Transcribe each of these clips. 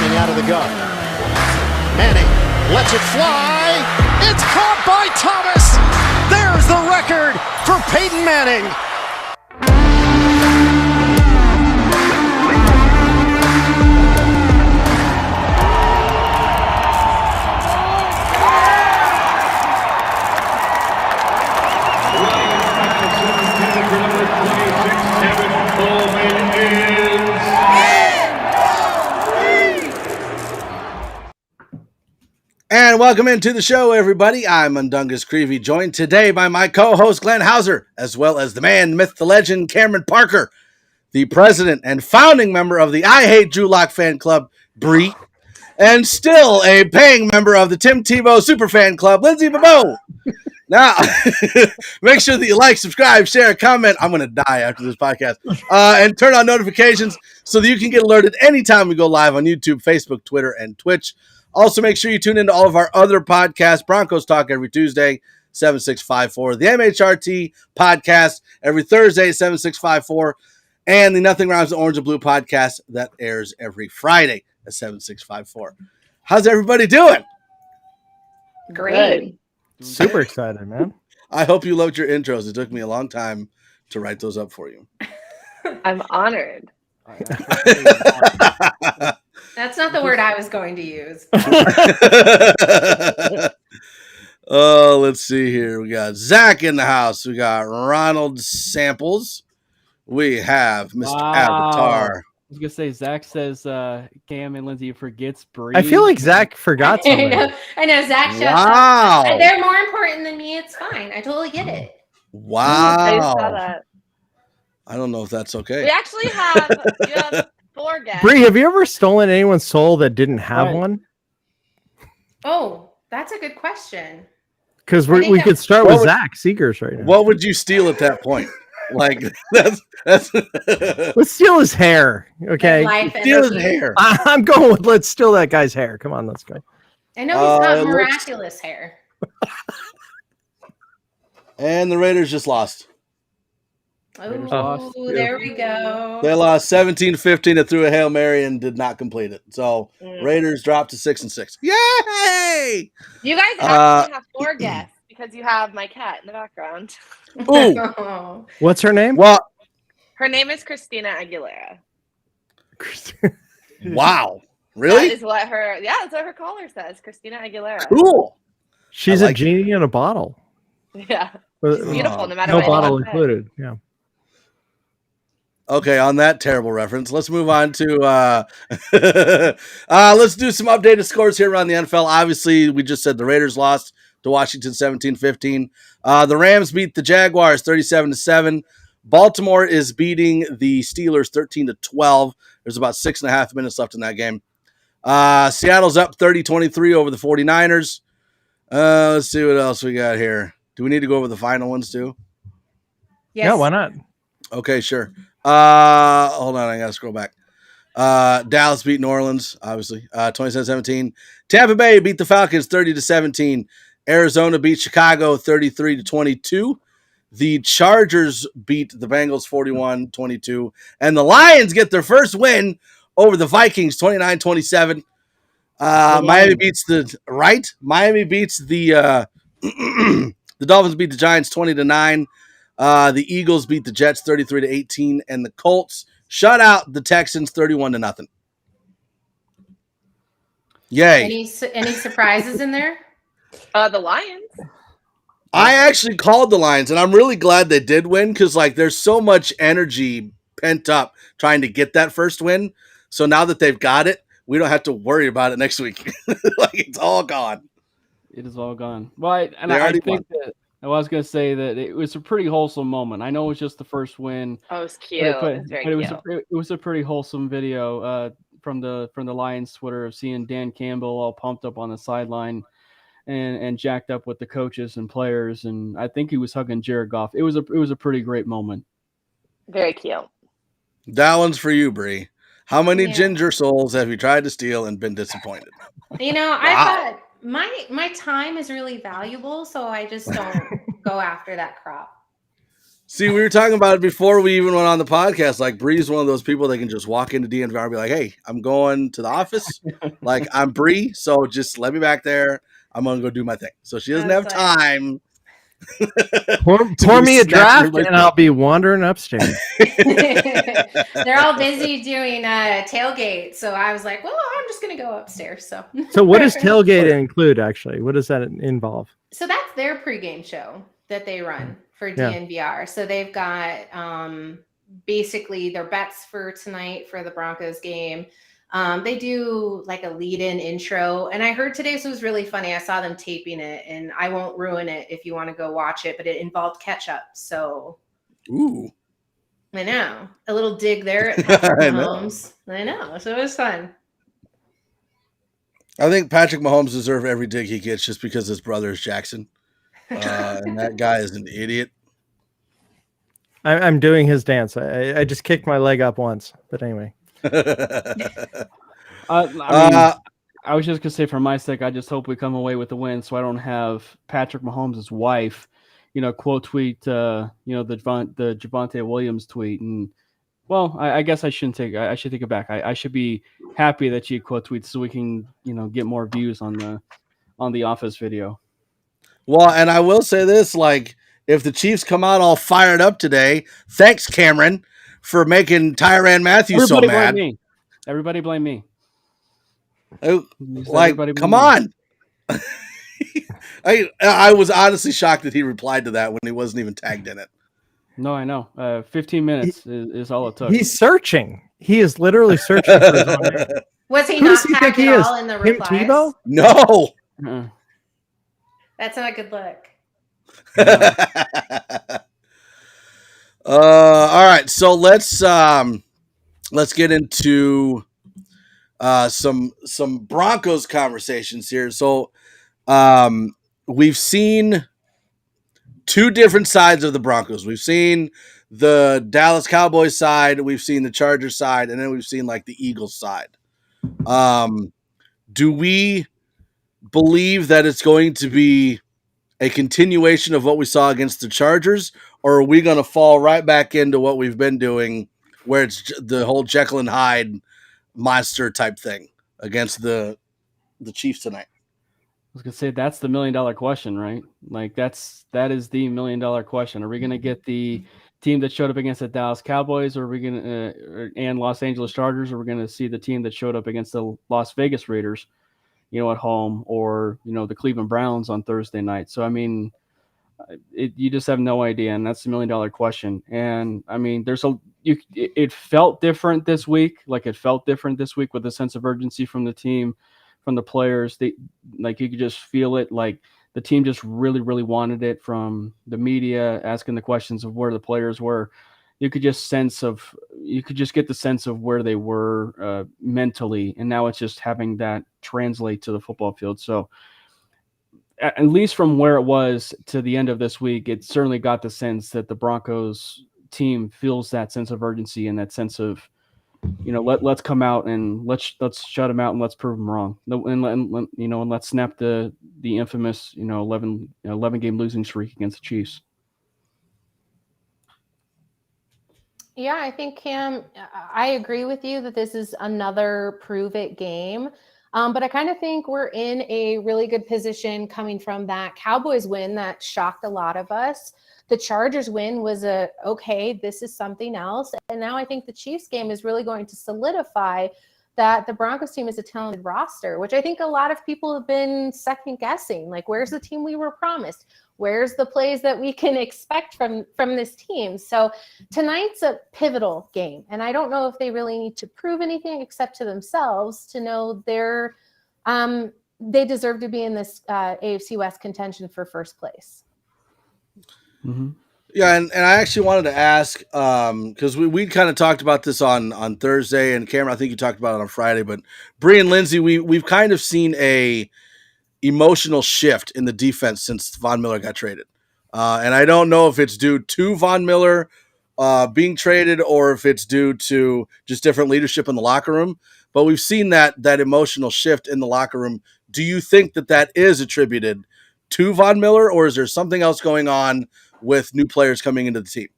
Manning out of the gun. Manning lets it fly. It's caught by Thomas. There's the record for Peyton Manning. And welcome into the show, everybody. I'm Mundungus Creevy, joined today by my co-host Glenn Hauser, as well as the man, myth, the legend, Cameron Parker, the president and founding member of the I Hate Drew Lock fan club, Bree, and still a paying member of the Tim Tebow super fan club, Lindsay Bebout. Now, make sure that you like, subscribe, share, comment. I'm going to die after this podcast. And turn on notifications so that you can get alerted anytime we go live on YouTube, Facebook, Twitter, and Twitch. Also, make sure you tune into all of our other podcasts. Broncos Talk every Tuesday, 7654. The MHRT podcast every Thursday, 7654. And the Nothing Rhymes with Orange and Blue podcast that airs every Friday at 7654. How's everybody doing? Great. Super excited, man. I hope you loved your intros. It took me a long time to write those up for you. I'm honored. That's not the word I was going to use. Oh, let's see here. We got Zach in the house. We got Ronald Samples. We have Mr. Avatar. I was gonna say Zach says Cam and Lindsay forgets Bree. I feel like Zach forgot something. I know Zach shows Wow. up. They're more important than me. It's fine. I totally get it. I saw Wow. that. I don't know if that's okay. We actually have 4 guests. Bree, have you ever stolen anyone's soul that didn't have Right. one? Oh, that's a good question. Because I think we that- could start What with would- Zach Seegers right now. What would you steal at that point? Like, that's Let's steal his hair, okay? Life steal his energy. hair. I'm going with let's steal that guy's hair. Come on, let's go. I know he's It got looks- miraculous hair. And the Raiders just lost. Raiders lost. Oh, there we go. They lost 17-15 and threw a Hail Mary and did not complete it. So Raiders dropped to 6-6. Yay! You guys actually have 4 guests because you have my cat in the background. Ooh. Oh. What's her name? Well, Her name is Christina Aguilera. wow. That Really? is what that's what her caller says, Christina Aguilera. Cool. She's I a like genie in a bottle. Yeah. With- Beautiful, no matter no what bottle anyone says. included. Yeah. Okay, on that terrible reference, let's move on to let's do some updated scores here around the NFL. Obviously, we just said the Raiders lost to Washington 17-15. The Rams beat the Jaguars 37-7. Baltimore is beating the Steelers 13-12. There's about 6.5 minutes left in that game. Seattle's up 30-23 over the 49ers. Let's see what else we got here. Do we need to go over the final ones too? Yes. Yeah, why not? Okay, sure. Hold on, I gotta scroll back. Dallas beat New Orleans, obviously, 27-17. Tampa Bay beat the Falcons 30-17. Arizona beat Chicago 33-22. The Chargers beat the Bengals 41-22. And the Lions get their first win over the Vikings 29-27. Miami beats the the Dolphins beat the Giants 20-9. The Eagles beat the Jets 33-18, and the Colts shut out the Texans 31-0. Yay. Any surprises in there? The Lions. I actually called the Lions, and I'm really glad they did win because, like, there's so much energy pent up trying to get that first win. So now that they've got it, we don't have to worry about it next week. Like, it's all gone. It is all gone. Well, I already think that I was going to say that it was a pretty wholesome moment. I know it was just the first win. Oh, it's cute. But It's very it was a pretty wholesome video from the Lions Twitter of seeing Dan Campbell all pumped up on the sideline and jacked up with the coaches and players, and I think he was hugging Jared Goff. It was a pretty great moment. Very cute. That one's for you, Bree. How many Yeah. ginger souls have you tried to steal and been disappointed? You know, I thought my time is really valuable, so I just don't go after that crop. See, we were talking about it before we even went on the podcast. Like, Bree's one of those people that can just walk into DNVR and be like, hey, I'm going to the office. Like, I'm Bree, so just let me back there. I'm going to go do my thing. So she doesn't have time. Pour me a draft and I'll be wandering upstairs. They're all busy doing tailgate. So I was like, well, I'm just going to go upstairs. So what does tailgate include, actually? What does that involve? So that's their pregame show that they run for DNVR. Yeah. So they've got basically their bets for tonight for the Broncos game. They do like a lead-in intro, and I heard today, so it was really funny. I saw them taping it, and I won't ruin it if you want to go watch it, but it involved ketchup. So, ooh, I know, a little dig there at Patrick Mahomes. I know, so it was fun. I think Patrick Mahomes deserves every dig he gets just because his brother is Jackson, and that guy is an idiot. I'm doing his dance. I just kicked my leg up once, but anyway. I was just gonna say, for my sake, I just hope we come away with a win, so I don't have Patrick Mahomes' wife, quote tweet, the Javonte Williams tweet, and well, I guess I shouldn't take. I should take it back. I should be happy that she quote tweets so we can, get more views on the Office video. Well, and I will say this: like, if the Chiefs come out all fired up today, thanks, Cameron, for making Tyrann Matthew so mad. Everybody blame me. Like, come on. I was honestly shocked that he replied to that when he wasn't even tagged in it. No, I know. 15 minutes is all it took. He's searching. He is literally searching for his own name. Was he not tagged at all in the replies? Tim Tebow? No. That's not a good look. All right, so let's get into some Broncos conversations here. So we've seen two different sides of the Broncos. We've seen the Dallas Cowboys side, we've seen the Chargers side, and then we've seen like the Eagles side. Do we believe that it's going to be a continuation of what we saw against the Chargers, or are we going to fall right back into what we've been doing, where it's the whole Jekyll and Hyde monster type thing against the Chiefs tonight? I was going to say, that's the $1 million question, right? Like, that is the $1 million question. Are we going to get the team that showed up against the Dallas Cowboys, or are we going to and Los Angeles Chargers, or we're going to see the team that showed up against the Las Vegas Raiders, at home, or the Cleveland Browns on Thursday night? So I mean, you just have no idea, and that's the $1 million question. And I mean, it felt different this week. Like, it felt different this week with a sense of urgency from the team, from the players. You could just feel it. Like, the team just really, really wanted it. From the media asking the questions of where the players were, you could just get the sense of where they were mentally. And now it's just having that translate to the football field. So at least from where it was to the end of this week, it certainly got the sense that the Broncos team feels that sense of urgency and that sense of, let's come out and let's shut them out and let's prove them wrong. And let's snap the infamous, 11 game losing streak against the Chiefs. Yeah, I think, Cam, I agree with you that this is another prove it game. But I kind of think we're in a really good position coming from that Cowboys win that shocked a lot of us. The Chargers win was this is something else. And now I think the Chiefs game is really going to solidify that the Broncos team is a talented roster, which I think a lot of people have been second guessing. Like, where's the team we were promised? Where's the plays that we can expect from this team? So tonight's a pivotal game. And I don't know if they really need to prove anything except to themselves to know they deserve to be in this AFC West contention for first place. Mm-hmm. Yeah, and I actually wanted to ask, because we kind of talked about this on Thursday, and Cameron, I think you talked about it on Friday, but Bree and Lindsay, we've kind of seen a emotional shift in the defense since Von Miller got traded. And I don't know if it's due to Von Miller being traded or if it's due to just different leadership in the locker room, but we've seen that emotional shift in the locker room. Do you think that is attributed to Von Miller, or is there something else going on with new players coming into the team?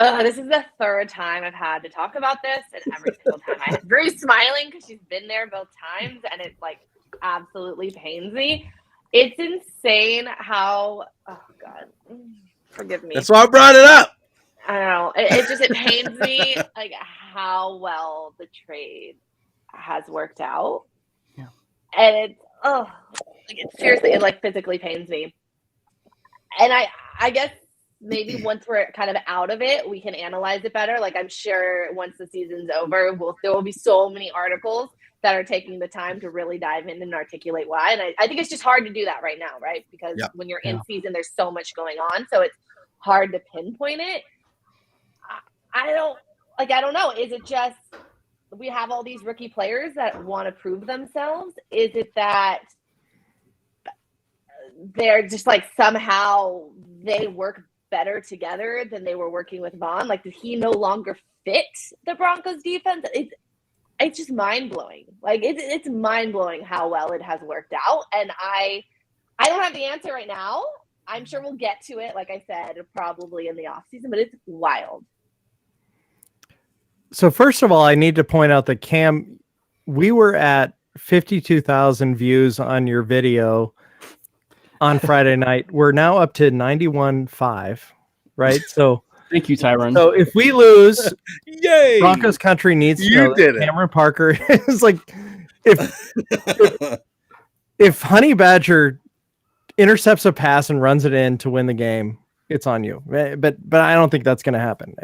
This is the third time I've had to talk about this, and every single time I have Drew's smiling because she's been there both times, and it like absolutely pains me. It's insane how God, forgive me. That's why I brought it up. I don't know. It pains me like how well the trade has worked out. Yeah. And seriously, it like physically pains me. And I guess maybe once we're kind of out of it, we can analyze it better. Like I'm sure once the season's over, there will be so many articles that are taking the time to really dive in and articulate why. And I think it's just hard to do that right now, right? Because when you're in season, there's so much going on. So it's hard to pinpoint it. I don't know. Is it just we have all these rookie players that want to prove themselves? Is it that they're just like somehow they work better together than they were working with Vaughn? Like, did he no longer fit the Broncos defense? It's just mind-blowing. Like, it's mind-blowing how well it has worked out. And I don't have the answer right now. I'm sure we'll get to it, like I said, probably in the offseason, but it's wild. So first of all, I need to point out that Cam, we were at 52,000 views on your video on Friday night. We're now up to 91.5, right? So thank you, Tyron. So if we lose, yay! Broncos country needs to know that Cameron Parker is like, if Honey Badger intercepts a pass and runs it in to win the game, it's on you. But I don't think that's going to happen.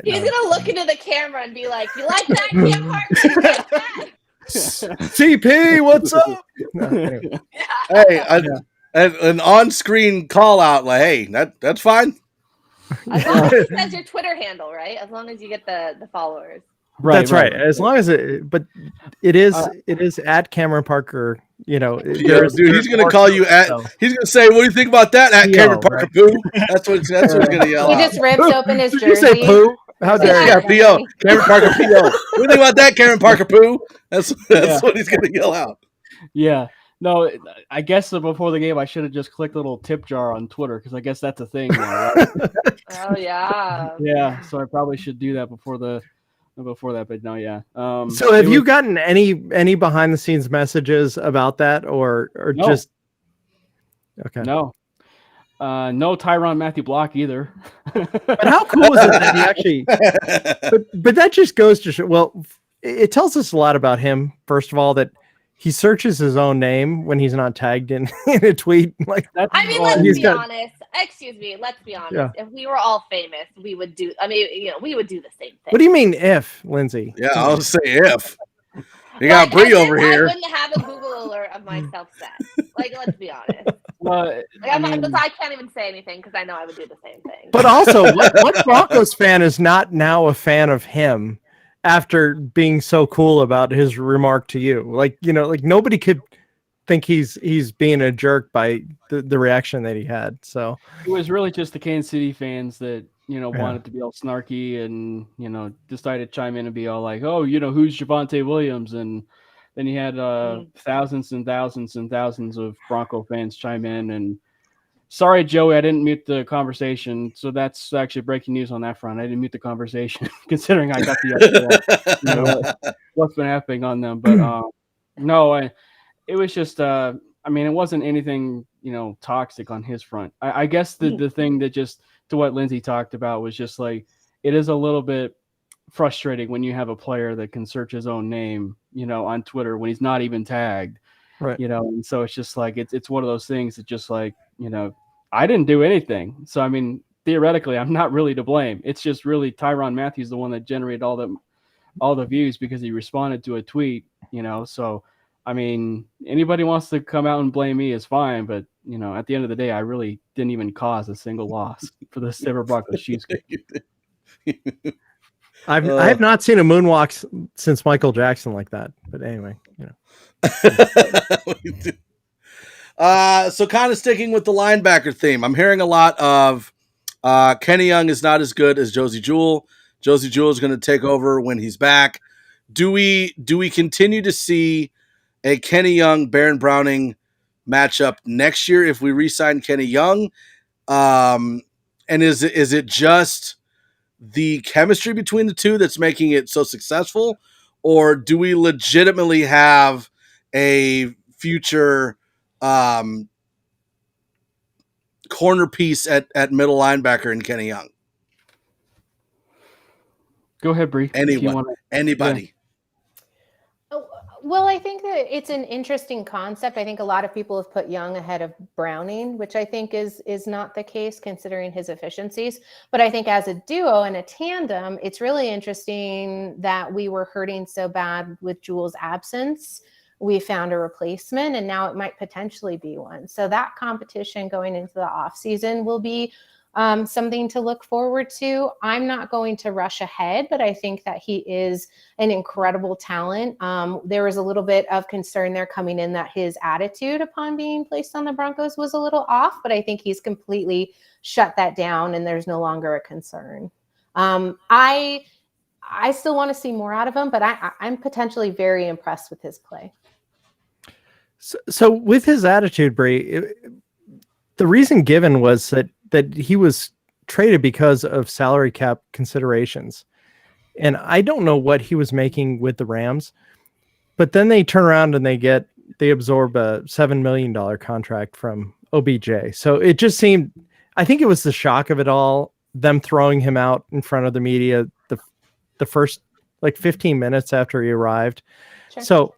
He's going to look into the camera and be like, "You like that, Cam Parker? You like that?" CP, what's up? Anyway. Hey, an on-screen call out, like, hey, that's fine. As long as it says your Twitter handle, right? As long as you get the followers. Right, that's right. As long as it is at Cameron Parker. You know, dude, he's going to call you at. So. He's going to say, "What do you think about that?" At Cameron Parker, right? Poo. That's what he's going to yell. He just rips open his jersey. Did you say poo? How dare you? Yeah, P.O. Cameron Parker, P.O. What do you think about that, Cameron Parker, poo? That's what he's going to yell out. Yeah. No, I guess before the game I should have just clicked a little tip jar on Twitter because I guess that's a thing now, right? Oh yeah. Yeah. So I probably should do that before that, but no, yeah. So have you gotten any behind the scenes messages about that or no. just okay? No. No Tyrann Matthew Block either. But how cool is it that he actually? But that just goes to show. Well, it tells us a lot about him. First of all, that he searches his own name when he's not tagged in a tweet. Like let's be honest. Excuse me. Let's be honest. Yeah. If we were all famous, we would do. We would do the same thing. What do you mean, if Lindsay? Yeah, I'll say if. You got Bree over here. I wouldn't have a Google alert of myself set. Like, let's be honest. I can't even say anything because I know I would do the same thing. But also, what Broncos fan is not now a fan of him after being so cool about his remark to you? Like, you know, like nobody could think he's being a jerk by the reaction that he had. So it was really just the Kansas City fans that, you know, wanted to be all snarky and, you know, decided to chime in and be all like, oh, you know, who's Javonte Williams? And then you had thousands and thousands and thousands of Bronco fans chime in. And sorry, Joey, I didn't mute the conversation. So that's actually breaking news on that front. I didn't mute the conversation considering I got the you know, what's been happening on them. But no, it was just, I mean, it wasn't anything, you know, toxic on his front. I guess the thing that just, to what Lindsay talked about, was just like, it is a little bit frustrating when you have a player that can search his own name, you know, on Twitter when he's not even tagged, right? You know, and so it's just like, it's one of those things that just like, you know, I didn't do anything. So, I mean, theoretically, I'm not really to blame. It's just really Tyrann Mathieu, the one that generated all the views because he responded to a tweet, you know, so I mean, anybody wants to come out and blame me is fine, but you know, at the end of the day, I really didn't even cause a single loss for the Denver Broncos Chiefs game. I have not seen a moonwalk since Michael Jackson like that. But anyway, you know. So kind of sticking with the linebacker theme, I'm hearing a lot of Kenny Young is not as good as Josie Jewell. Josie Jewell is going to take over when he's back. Do we continue to see a Kenny Young, Baron Browning matchup next year if we re-sign Kenny Young? And is it just the chemistry between the two that's making it so successful, or do we legitimately have a future corner piece at middle linebacker in Kenny Young? Go ahead, Bree. Anybody. Well, I think that it's an interesting concept. I think a lot of people have put Young ahead of Browning, which I think is not the case considering his efficiencies. But I think as a duo and a tandem, it's really interesting that we were hurting so bad with Jules' absence. We found a replacement, and now it might potentially be one. So that competition going into the offseason will be something to look forward to. I'm not going to rush ahead, but I think that he is an incredible talent. There was a little bit of concern there coming in that his attitude upon being placed on the Broncos was a little off, but I think he's completely shut that down and there's no longer a concern. I still want to see more out of him, but I'm potentially very impressed with his play. So with his attitude, Bree, the reason given was that he was traded because of salary cap considerations. And I don't know what he was making with the Rams, but then they turn around and they absorb a $7 million contract from OBJ. So it just seemed, I think it was the shock of it all, them throwing him out in front of the media the first like 15 minutes after he arrived. Sure. So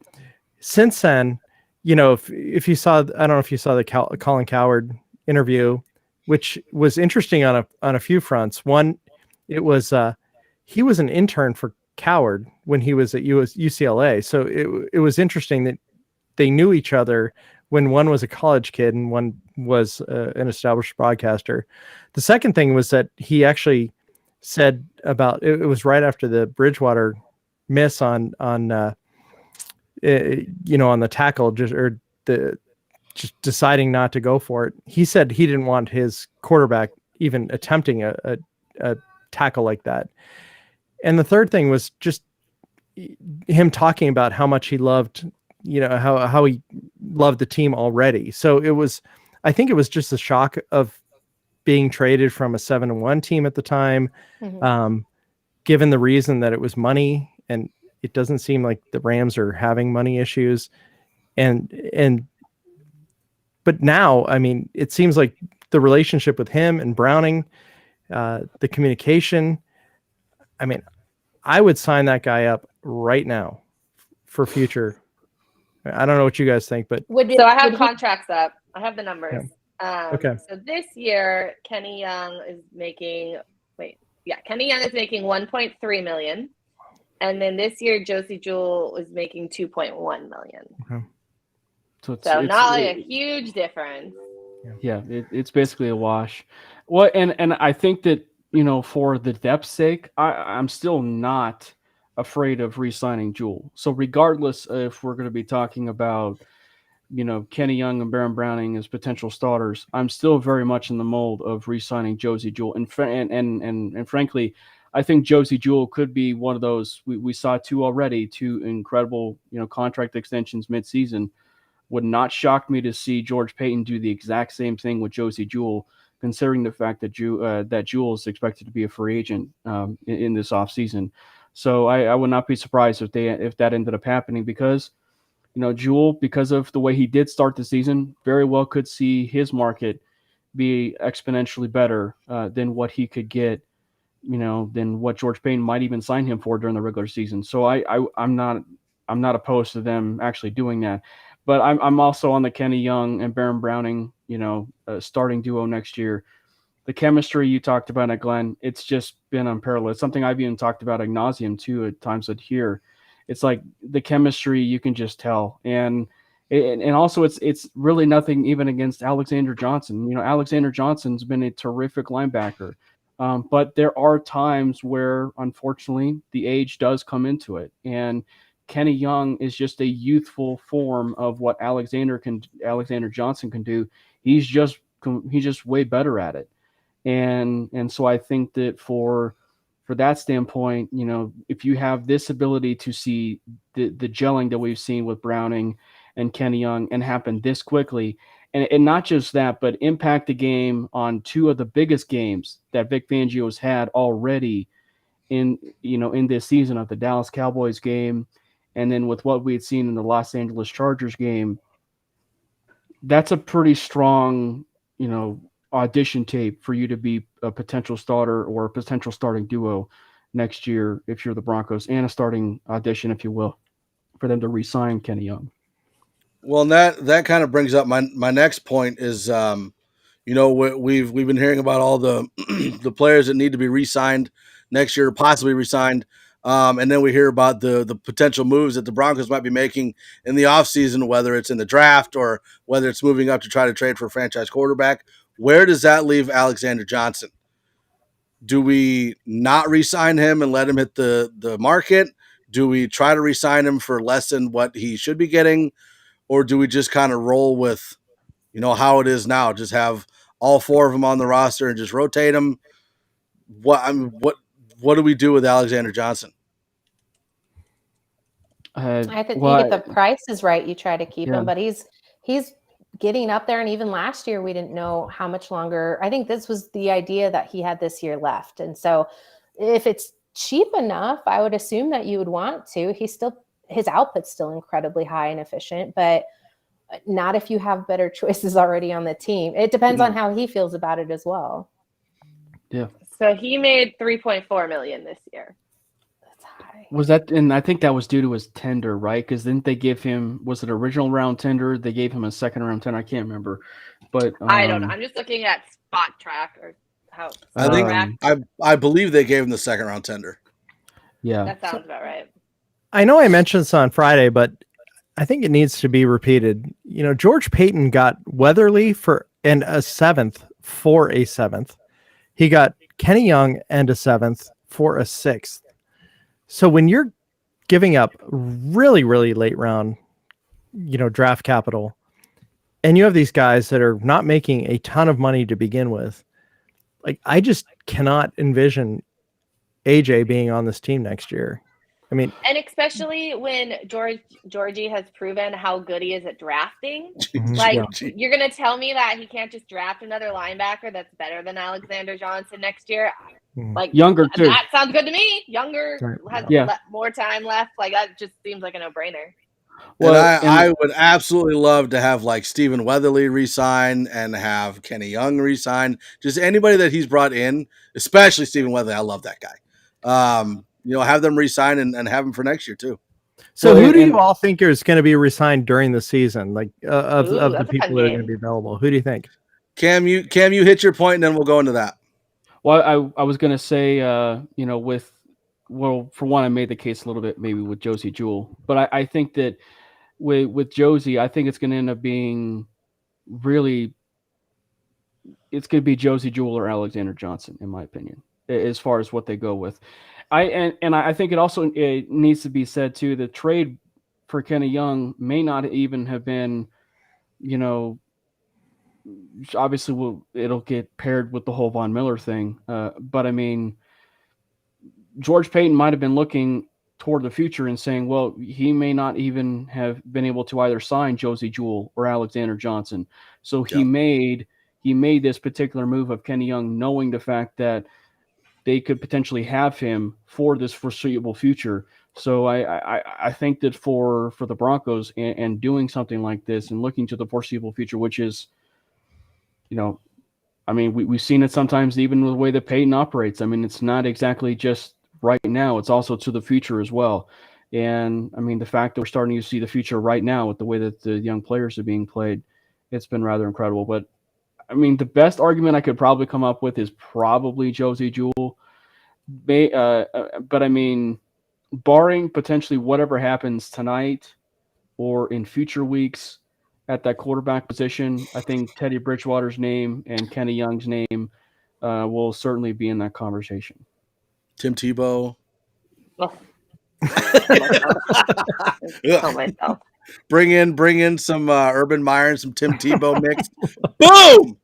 since then, if you saw, I don't know if you saw the Colin Cowherd interview, which was interesting on a few fronts. One, it was he was an intern for Cowherd when he was at UCLA. So it was interesting that they knew each other when one was a college kid and one was an established broadcaster. The second thing was that he actually said about it was right after the Bridgewater miss on the tackle, just deciding not to go for it. He said he didn't want his quarterback even attempting a tackle like that. And the third thing was just him talking about how much he loved, how he loved the team already. So I think it was just the shock of being traded from a 7-1 team at the time, given the reason that it was money, and it doesn't seem like the Rams are having money issues. But now, I mean, it seems like the relationship with him and Browning, the communication, I mean, I would sign that guy up right now for future. I don't know what you guys think, but I have contracts up. I have the numbers. Yeah. Okay. So this year, Kenny Young is making 1.3 million. And then this year, Josie Jewell is making 2.1 million. Okay. So it's not like a huge difference. Yeah, it's basically a wash. Well, and I think that, for the depth's sake, I'm still not afraid of re-signing Jewell. So regardless if we're going to be talking about, Kenny Young and Baron Browning as potential starters, I'm still very much in the mold of re-signing Josie Jewell. And frankly, I think Josie Jewell could be one of those. We saw two incredible, contract extensions midseason. Would not shock me to see George Paton do the exact same thing with Josie Jewell, considering the fact that Jewell is expected to be a free agent in this offseason. So I would not be surprised if that ended up happening, because Jewell, because of the way he did start the season, very well could see his market be exponentially better than what he could get, than what George Paton might even sign him for during the regular season. So I'm not opposed to them actually doing that. But I'm also on the Kenny Young and Baron Browning, starting duo next year. The chemistry you talked about at Glenn, it's just been unparalleled. It's something I've even talked about ad nauseum too at times here. It's like the chemistry, you can just tell. And also it's really nothing even against Alexander Johnson. Alexander Johnson's been a terrific linebacker. But there are times where, unfortunately, the age does come into it. And Kenny Young is just a youthful form of what Alexander Johnson can do. He's just way better at it. And so I think that for that standpoint, if you have this ability to see the gelling that we've seen with Browning and Kenny Young and happen this quickly, and not just that, but impact the game on two of the biggest games that Vic Fangio's had already in this season, of the Dallas Cowboys game, and then with what we had seen in the Los Angeles Chargers game. That's a pretty strong, audition tape for you to be a potential starter or a potential starting duo next year if you're the Broncos, and a starting audition, if you will, for them to re-sign Kenny Young. Well, and that kind of brings up my next point is, we've been hearing about all the the players that need to be re-signed next year, possibly re-signed, and then we hear about the potential moves that the Broncos might be making in the offseason, whether it's in the draft or whether it's moving up to try to trade for a franchise quarterback. Where does that leave Alexander Johnson? Do we not re-sign him and let him hit the market? Do we try to re-sign him for less than what he should be getting? Or do we just kind of roll with, how it is now? Just have all four of them on the roster and just rotate them? What do we do with Alexander Johnson? I think you get the prices right, you try to keep him, but he's getting up there. And even last year, we didn't know how much longer. I think this was the idea that he had this year left. And so if it's cheap enough, I would assume that you would want to. His output's still incredibly high and efficient, but not if you have better choices already on the team. It depends on how he feels about it as well. Yeah. So he made $3.4 million this year. That's high. Was that, and I think that was due to his tender, right? Because didn't they give him, was it original round tender? They gave him a second round tender. I can't remember, but I don't know. I'm just looking at Spot Track or how. I believe they gave him the second round tender. Yeah, that sounds about right. I know I mentioned this on Friday, but I think it needs to be repeated. George Payton got Weatherly for a seventh for a seventh. He got Kenny Young and a seventh for a sixth. So when you're giving up really, really late round, draft capital, and you have these guys that are not making a ton of money to begin with, like, I just cannot envision AJ being on this team next year. I mean, and especially when Georgie has proven how good he is at drafting. You're going to tell me that he can't just draft another linebacker that's better than Alexander Johnson next year? Like, younger too. That sounds good to me. Younger, has more time left. Like, that just seems like a no-brainer. Well, I would absolutely love to have like Stephen Weatherly resign and have Kenny Young resign. Just anybody that he's brought in, especially Stephen Weatherly. I love that guy. Have them resign and have them for next year too. So who do you all think is going to be resigned during the season? Like of the people that are going to be available, who do you think? Cam, you hit your point, and then we'll go into that. Well, I was going to say, for one, I made the case a little bit maybe with Josie Jewell, but I think that with Josie, I think it's going to end up being really, it's going to be Josie Jewell or Alexander Johnson, in my opinion, as far as what they go with. I think it needs to be said too, the trade for Kenny Young may not even have been, obviously it'll get paired with the whole Von Miller thing. But I mean, George Payton might have been looking toward the future and saying, well, he may not even have been able to either sign Josie Jewell or Alexander Johnson. So he made this particular move of Kenny Young, knowing the fact that they could potentially have him for this foreseeable future. So I think that for the Broncos and doing something like this and looking to the foreseeable future, which is, we've seen it sometimes even with the way that Payton operates. I mean, it's not exactly just right now. It's also to the future as well. And I mean, the fact that we're starting to see the future right now with the way that the young players are being played, it's been rather incredible. But I mean, the best argument I could probably come up with is probably Josie Jewell. But I mean, barring potentially whatever happens tonight or in future weeks at that quarterback position, I think Teddy Bridgewater's name and Kenny Young's name will certainly be in that conversation. Tim Tebow. Oh. Myself. Bring in some Urban Meyer and some Tim Tebow mix. Boom!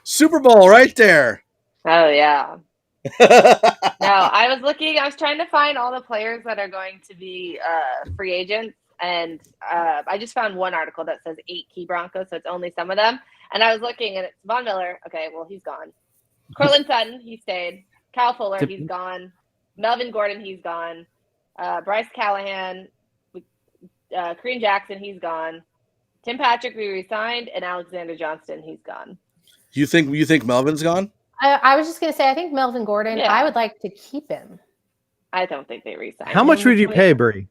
Super Bowl right there. Oh, yeah. No, I was trying to find all the players that are going to be free agents, And I just found one article that says 8 key Broncos, so it's only some of them. And I was looking, and it's Von Miller. Okay, well, he's gone. Cortland Sutton, he stayed. Kyle Fuller, he's gone. Melvin Gordon, he's gone. Bryce Callahan, Kareem Jackson, he's gone. Tim Patrick, we re-signed, and Alexander Johnston, he's gone. You think Melvin's gone? I was just going to say, I think Melvin Gordon, Yeah. I would like to keep him. I don't think they re-signed. How much would you pay, Bree?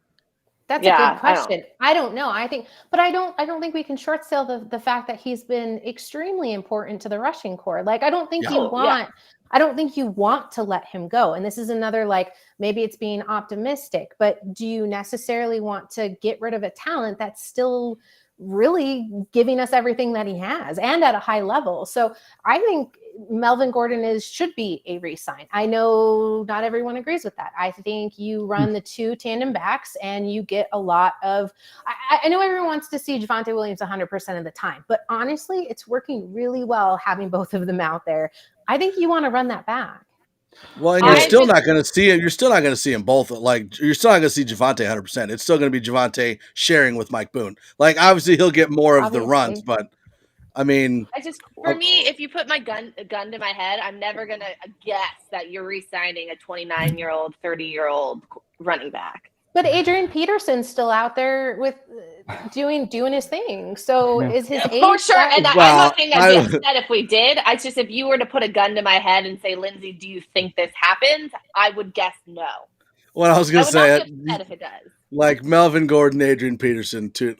That's a good question. I don't know. I don't think we can short sell the fact that he's been extremely important to the rushing core. Like, I don't think I don't think you want to let him go. And this is another, like, maybe it's being optimistic, but do you necessarily want to get rid of a talent that's still really giving us everything that he has and at a high level? So I think Melvin Gordon should be a re-sign. I know not everyone agrees with that. I think you run the 2 tandem backs and you get a lot of, I know everyone wants to see Javonte Williams 100% of the time, but honestly, it's working really well having both of them out there. I think you want to run that back. Well, and you're still not going to see him. You're still not going to see them both. Like, you're still not going to see Javonte 100%. It's still going to be Javonte sharing with Mike Boone. Like, obviously, he'll get more of the runs, but I mean, for me, if you put my gun to my head, I'm never going to guess that you're re-signing a 29-year-old, 30-year-old running back. But Adrian Peterson's still out there with doing his thing. So is his age? For sure. And I'm not saying I'd be upset if we did. I just, if you were to put a gun to my head and say, Lindsay, do you think this happens? I would guess no. Well, I was going to say, not be upset if it does. Like Melvin Gordon, Adrian Peterson, too.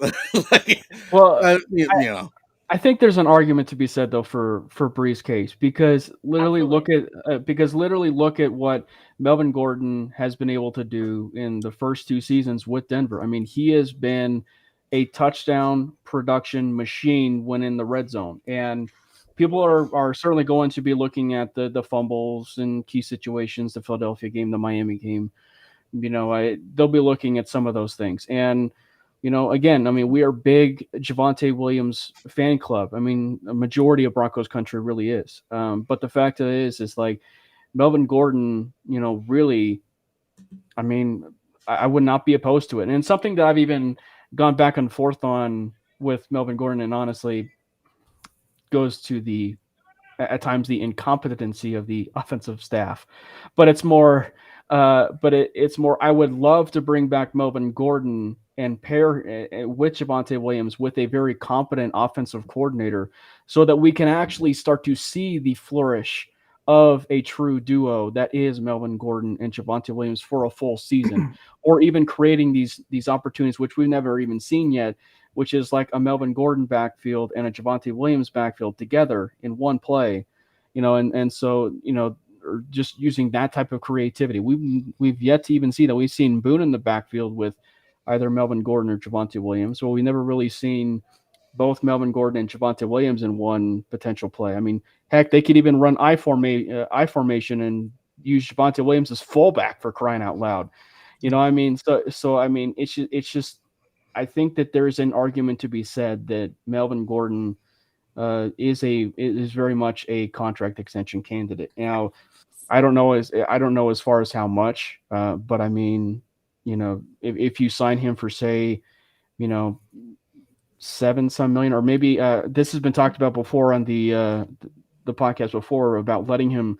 I think there's an argument to be said though for Bree's case, because literally look at what Melvin Gordon has been able to do in the first 2 seasons with Denver. I mean, he has been a touchdown production machine when in the red zone, and people are certainly going to be looking at the fumbles and key situations, the Philadelphia game, the Miami game. They'll be looking at some of those things. And again, I mean, we are big Javonte Williams fan club. I mean, a majority of Broncos country really is. But the fact of it is like Melvin Gordon, really, I mean, I would not be opposed to it. And something that I've even gone back and forth on with Melvin Gordon, and honestly goes to at times the incompetency of the offensive staff, but it's more, it's more, I would love to bring back Melvin Gordon and pair with Javonte Williams with a very competent offensive coordinator so that we can actually start to see the flourish of a true duo that is Melvin Gordon and Javonte Williams for a full season, or even creating these opportunities, which we've never even seen yet, which is like a Melvin Gordon backfield and a Javonte Williams backfield together in one play, and so, just using that type of creativity. We've yet to even see that. We've seen Boone in the backfield with either Melvin Gordon or Javonte Williams. Well, we've never really seen both Melvin Gordon and Javonte Williams in one potential play. I mean, heck, they could even run I formation and use Javonte Williams as fullback, for crying out loud. I mean, so I mean, it's just, I think that there's an argument to be said that Melvin Gordon is very much a contract extension candidate. Now, I don't know as far as how much, but I mean, if you sign him for, say, $7 million, or maybe this has been talked about before on the podcast before about letting him,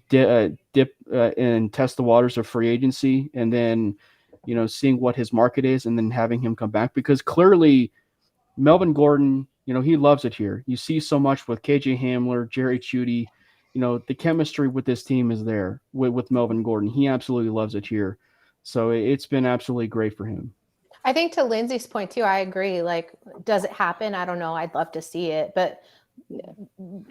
dip and test the waters of free agency, and then, seeing what his market is, and then having him come back, because clearly Melvin Gordon, he loves it here. You see so much with KJ Hamler, Jerry Jeudy, the chemistry with this team is there with Melvin Gordon. He absolutely loves it here. So it's been absolutely great for him. I think to Lindsay's point too, I agree. Like, does it happen? I don't know. I'd love to see it. But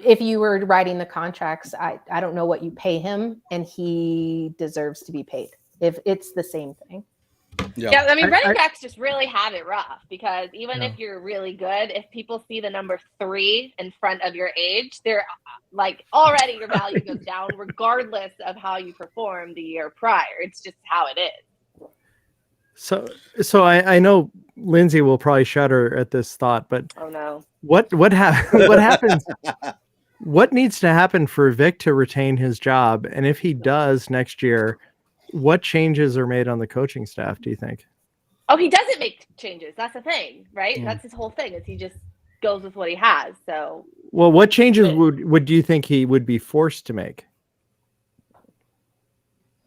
if you were writing the contracts, I don't know what you pay him, and he deserves to be paid if it's the same thing. Yeah, I mean, running backs just really have it rough, because even if you're really good, if people see the number 3 in front of your age, they're like, already your value goes down regardless of how you perform the year prior. It's just how it is. So I know Lindsay will probably shudder at this thought, but oh no, what happens? What needs to happen for Vic to retain his job? And if he does next year, what changes are made on the coaching staff, do you think? Oh, he doesn't make changes. That's the thing, right? Yeah. That's his whole thing, is he just goes with what he has. So, Well, what changes would you think he would be forced to make?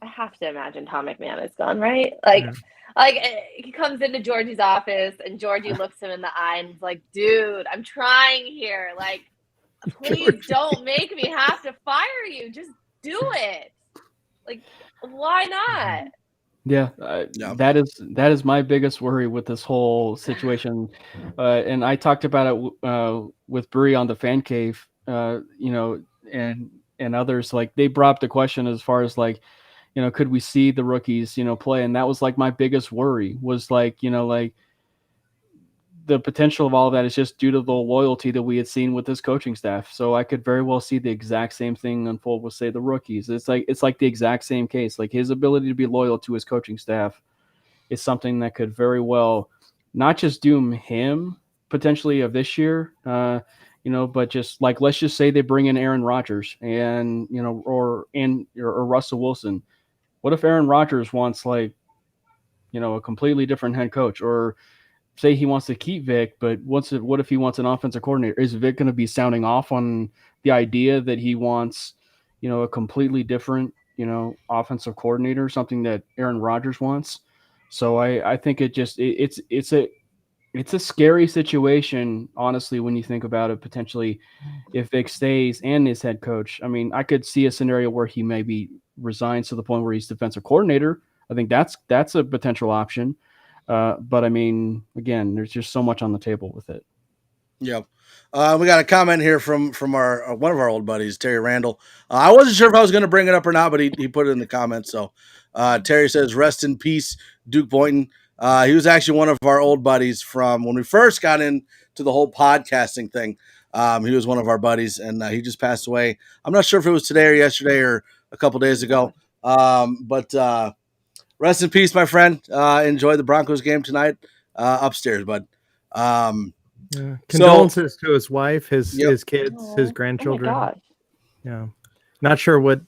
I have to imagine Tom McMahon is gone, right? Like he comes into Georgie's office and Georgie looks him in the eye and is like, dude, I'm trying here. Like, please don't make me have to fire you. Just do it. Like, why not? Yeah, that is my biggest worry with this whole situation, and I talked about it with Bree on the Fan Cave, and others. Like, they brought up the question as far as like, could we see the rookies play, and that was like my biggest worry was like like the potential of all of that is just due to the loyalty that we had seen with this coaching staff. So I could very well see the exact same thing unfold with, say, the rookies. It's like the exact same case. Like, his ability to be loyal to his coaching staff is something that could very well not just doom him potentially of this year, but just like, let's just say they bring in Aaron Rodgers and, or Russell Wilson. What if Aaron Rodgers wants a completely different head coach, or say he wants to keep Vic, but what if he wants an offensive coordinator? Is Vic going to be sounding off on the idea that he wants, a completely different, offensive coordinator, something that Aaron Rodgers wants? So I think it's a scary situation, honestly, when you think about it, potentially, if Vic stays and his head coach. I mean, I could see a scenario where he maybe resigns to the point where he's defensive coordinator. I think that's a potential option. But I mean, again, there's just so much on the table with it. Yeah. We got a comment here from our one of our old buddies, Terry Randall. I wasn't sure if I was going to bring it up or not, but he put it in the comments. So Terry says, rest in peace, Duke Boynton. He was actually one of our old buddies from when we first got into the whole podcasting thing. He was one of our buddies, and he just passed away. I'm not sure if it was today or yesterday or a couple days ago. But rest in peace, my friend. Enjoy the Broncos game tonight upstairs, bud. Condolences to his wife, his kids, his grandchildren. Oh my gosh. Yeah, not sure what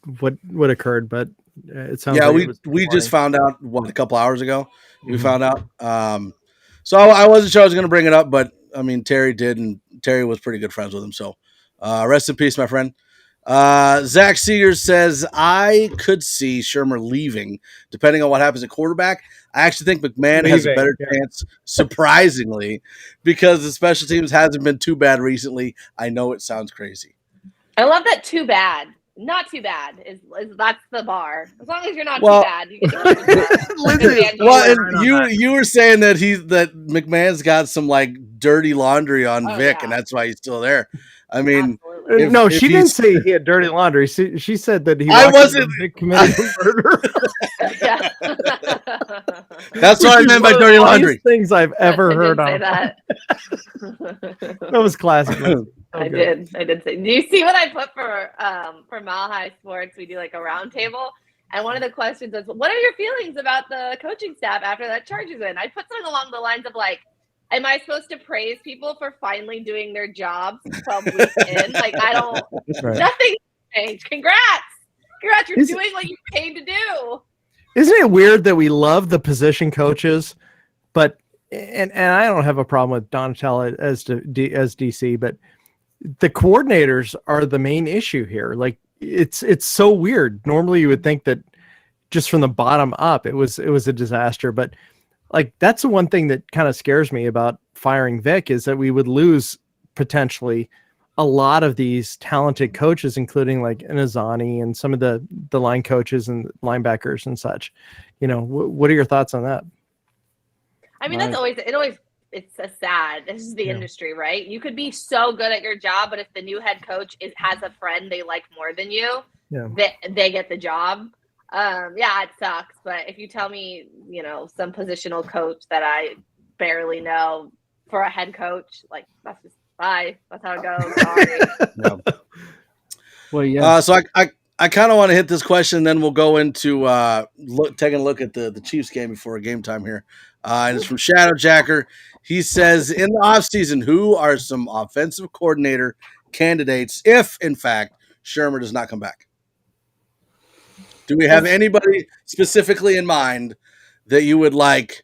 occurred, but it sounds. Yeah, like we just found out a couple hours ago. We found out. So I wasn't sure I was going to bring it up, but I mean Terry did, and Terry was pretty good friends with him. So rest in peace, my friend. Zach Seegers says, I could see Shermer leaving depending on what happens at quarterback. I actually think McMahon has a better chance, surprisingly, because the special teams hasn't been too bad recently. I know it sounds crazy. I love that. Too bad. Not too bad is that's the bar. As long as you're not too bad, you get to and you were saying that that McMahon's got some like dirty laundry on Vic, and that's why he's still there. I mean, she didn't say he had dirty laundry. She said that he. I wasn't committed murder. That's what I meant by dirty laundry. Things I've ever heard of. That. That was classic. I did say. Do you see what I put for Mile High Sports? We do like a round table, and one of the questions is, "What are your feelings about the coaching staff after that Chargers win?" I put something along the lines of like, am I supposed to praise people for finally doing their jobs 12 weeks in? Like, I don't, nothing changed. Congrats. You're doing what you're paid to do. Isn't it weird that we love the position coaches, but, and I don't have a problem with Donatella as DC, but the coordinators are the main issue here. Like, it's so weird. Normally you would think that just from the bottom up, it was a disaster, but like, that's the one thing that kind of scares me about firing Vic is that we would lose potentially a lot of these talented coaches, including like Inazani and some of the line coaches and linebackers and such. What are your thoughts on that? I mean, it's a sad, this is the industry, right? You could be so good at your job, but if the new head coach has a friend they like more than you, they get the job. It sucks. But if you tell me, some positional coach that I barely know for a head coach, like, that's just bye. That's how it goes. Sorry. Well, yeah. So I kind of want to hit this question, then we'll go into taking a look at the Chiefs game before game time here. And it's from Shadow Jacker. He says, in the offseason, who are some offensive coordinator candidates if, in fact, Shermer does not come back? Do we have anybody specifically in mind that you would like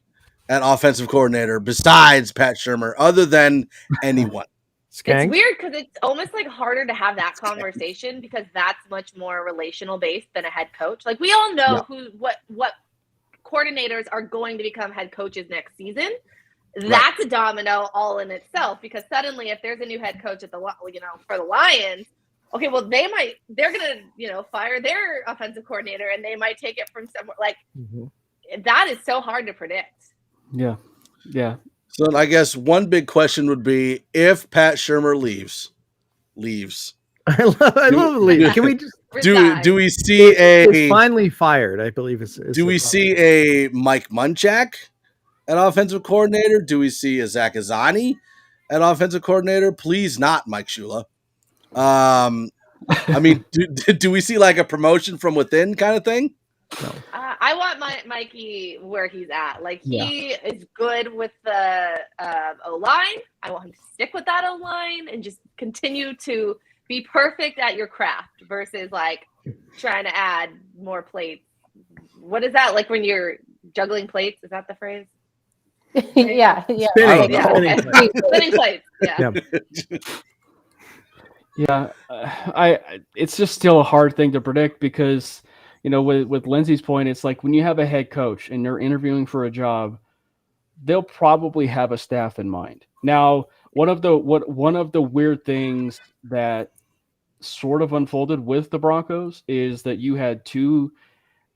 at offensive coordinator besides Pat Shurmur, other than anyone? Skank? It's weird because it's almost like harder to have that conversation because that's much more relational based than a head coach. Like we all know what coordinators are going to become head coaches next season. That's a domino all in itself because suddenly if there's a new head coach at the for the Lions, okay, well they're gonna fire their offensive coordinator and they might take it from somewhere like that is so hard to predict. Yeah. So I guess one big question would be if Pat Shurmur leaves. I love leave. Can we just do we see He's finally fired? I believe is do we see a Mike Munchak at offensive coordinator? Do we see a Zach Azzani at offensive coordinator? Please not Mike Shula. I mean, do we see like a promotion from within kind of thing? No. I want Mikey where he's at. Like he is good with the O-line. I want him to stick with that O-line and just continue to be perfect at your craft versus like trying to add more plates. What is that like when you're juggling plates? Is that the phrase? Yeah. Spinning plates. Yeah. Yeah, it's just still a hard thing to predict because, with Lindsay's point, it's like when you have a head coach and they're interviewing for a job, they'll probably have a staff in mind. Now, one of the weird things that sort of unfolded with the Broncos is that you had two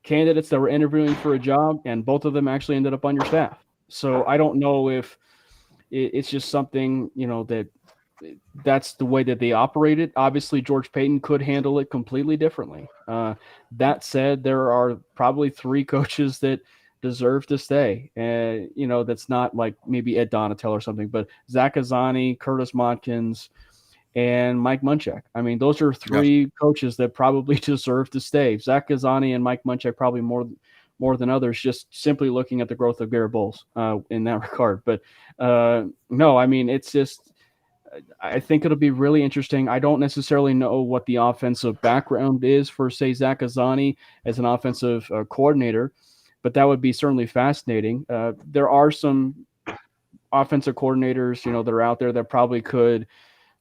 candidates that were interviewing for a job, and both of them actually ended up on your staff. So I don't know if it's just something, that's the way that they operated. Obviously, George Payton could handle it completely differently. That said, there are probably three coaches that deserve to stay. That's not like maybe Ed Donatel or something, but Zach Azzani, Curtis Modkins, and Mike Munchak. I mean, those are three coaches that probably deserve to stay. Zach Azzani and Mike Munchak probably more than others, just simply looking at the growth of Garrett Bowles in that regard. But no, I mean, it's just – I think it'll be really interesting. I don't necessarily know what the offensive background is for, say, Zach Azzani as an offensive coordinator, but that would be certainly fascinating. There are some offensive coordinators, that are out there that probably could,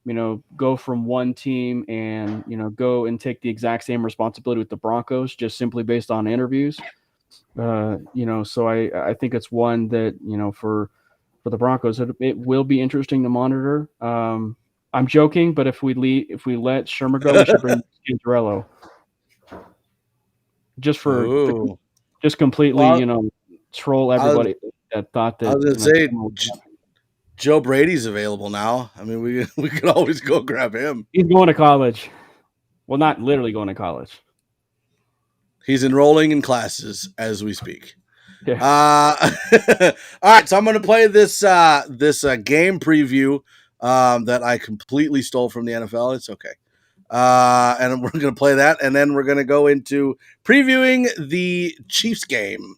go from one team and, go and take the exact same responsibility with the Broncos just simply based on interviews. So I think it's one that, for the Broncos, it will be interesting to monitor. I'm joking, but if we let Shurmur go, we should bring Scangarello. Just completely, troll everybody that thought that. I was gonna say Joe Brady's available now. I mean, we could always go grab him. He's going to college. Well, not literally going to college. He's enrolling in classes as we speak. Yeah. All right, so I'm going to play this game preview that I completely stole from the NFL. It's okay. And we're going to play that, and then we're going to go into previewing the Chiefs game.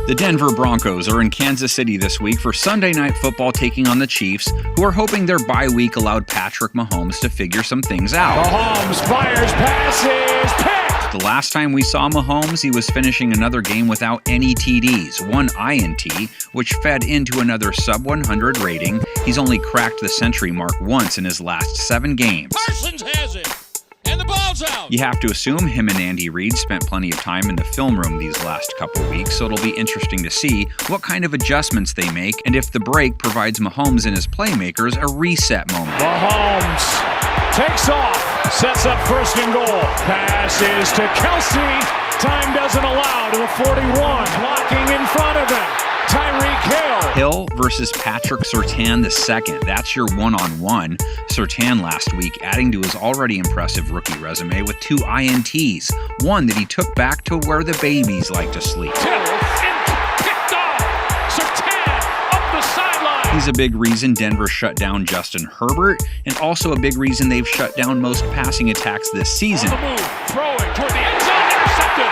The Denver Broncos are in Kansas City this week for Sunday Night Football, taking on the Chiefs, who are hoping their bye week allowed Patrick Mahomes to figure some things out. Mahomes fires passes, picked! The last time we saw Mahomes, he was finishing another game without any TDs, one INT, which fed into another sub-100 rating. He's only cracked the century mark once in his last 7 games. Parsons has it, and the ball's out! You have to assume him and Andy Reid spent plenty of time in the film room these last couple weeks, so it'll be interesting to see what kind of adjustments they make and if the break provides Mahomes and his playmakers a reset moment. Mahomes takes off. Sets up first and goal. Pass is to Kelce. Time doesn't allow to the 41. Blocking in front of him. Tyreek Hill versus Patrick Surtain II. That's your one-on-one. Surtain last week adding to his already impressive rookie resume with 2 INTs. One that he took back to where the babies like to sleep. Picked off. Surtain up the sideline. He's a big reason Denver shut down Justin Herbert, and also a big reason they've shut down most passing attacks this season. On the move, throwing toward the end zone, intercepted.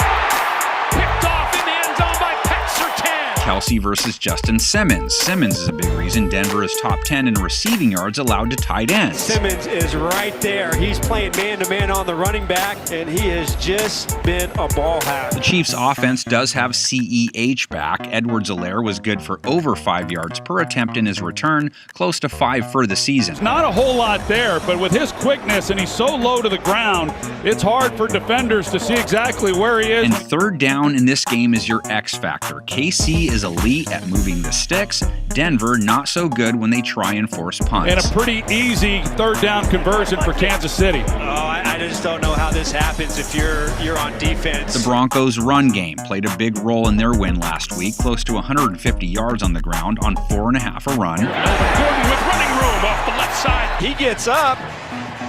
Picked off in the end zone by Pat Surtain. Kelce versus Justin Simmons. Simmons is a big reason Denver is top 10 in receiving yards allowed to tight ends. Simmons is right there. He's playing man-to-man on the running back, and he has just been a ball hound. The Chiefs' offense does have CEH back. Edwards-Helaire was good for over 5 yards per attempt in his return, close to 5 for the season. Not a whole lot there, but with his quickness and he's so low to the ground, it's hard for defenders to see exactly where he is. And third down in this game is your X factor. KC is elite at moving the sticks. Denver not so good when they try and force punts. And a pretty easy third down conversion for Kansas City. I just don't know how this happens if you're on defense. The Broncos' run game played a big role in their win last week, close to 150 yards on the ground on 4.5 a run. Gordon with running room off the left side. He gets up,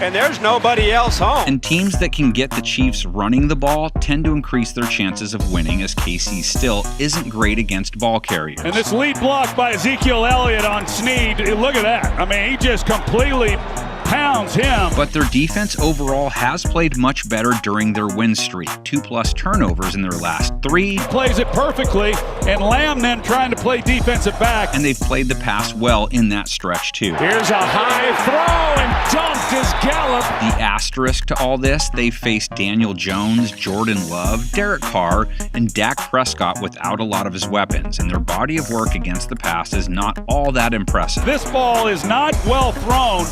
and there's nobody else home. And teams that can get the Chiefs running the ball tend to increase their chances of winning, as KC still isn't great against ball carriers. And this lead block by Ezekiel Elliott on Snead, look at that. I mean, he just completely pounds him. But their defense overall has played much better during their win streak. 2+ turnovers in their last 3. Plays it perfectly, and Lamb then trying to play defensive back. And they've played the pass well in that stretch too. Here's a high throw, and dunked is Gallup. The asterisk to all this, they faced Daniel Jones, Jordan Love, Derek Carr, and Dak Prescott without a lot of his weapons, and their body of work against the pass is not all that impressive. This ball is not well thrown,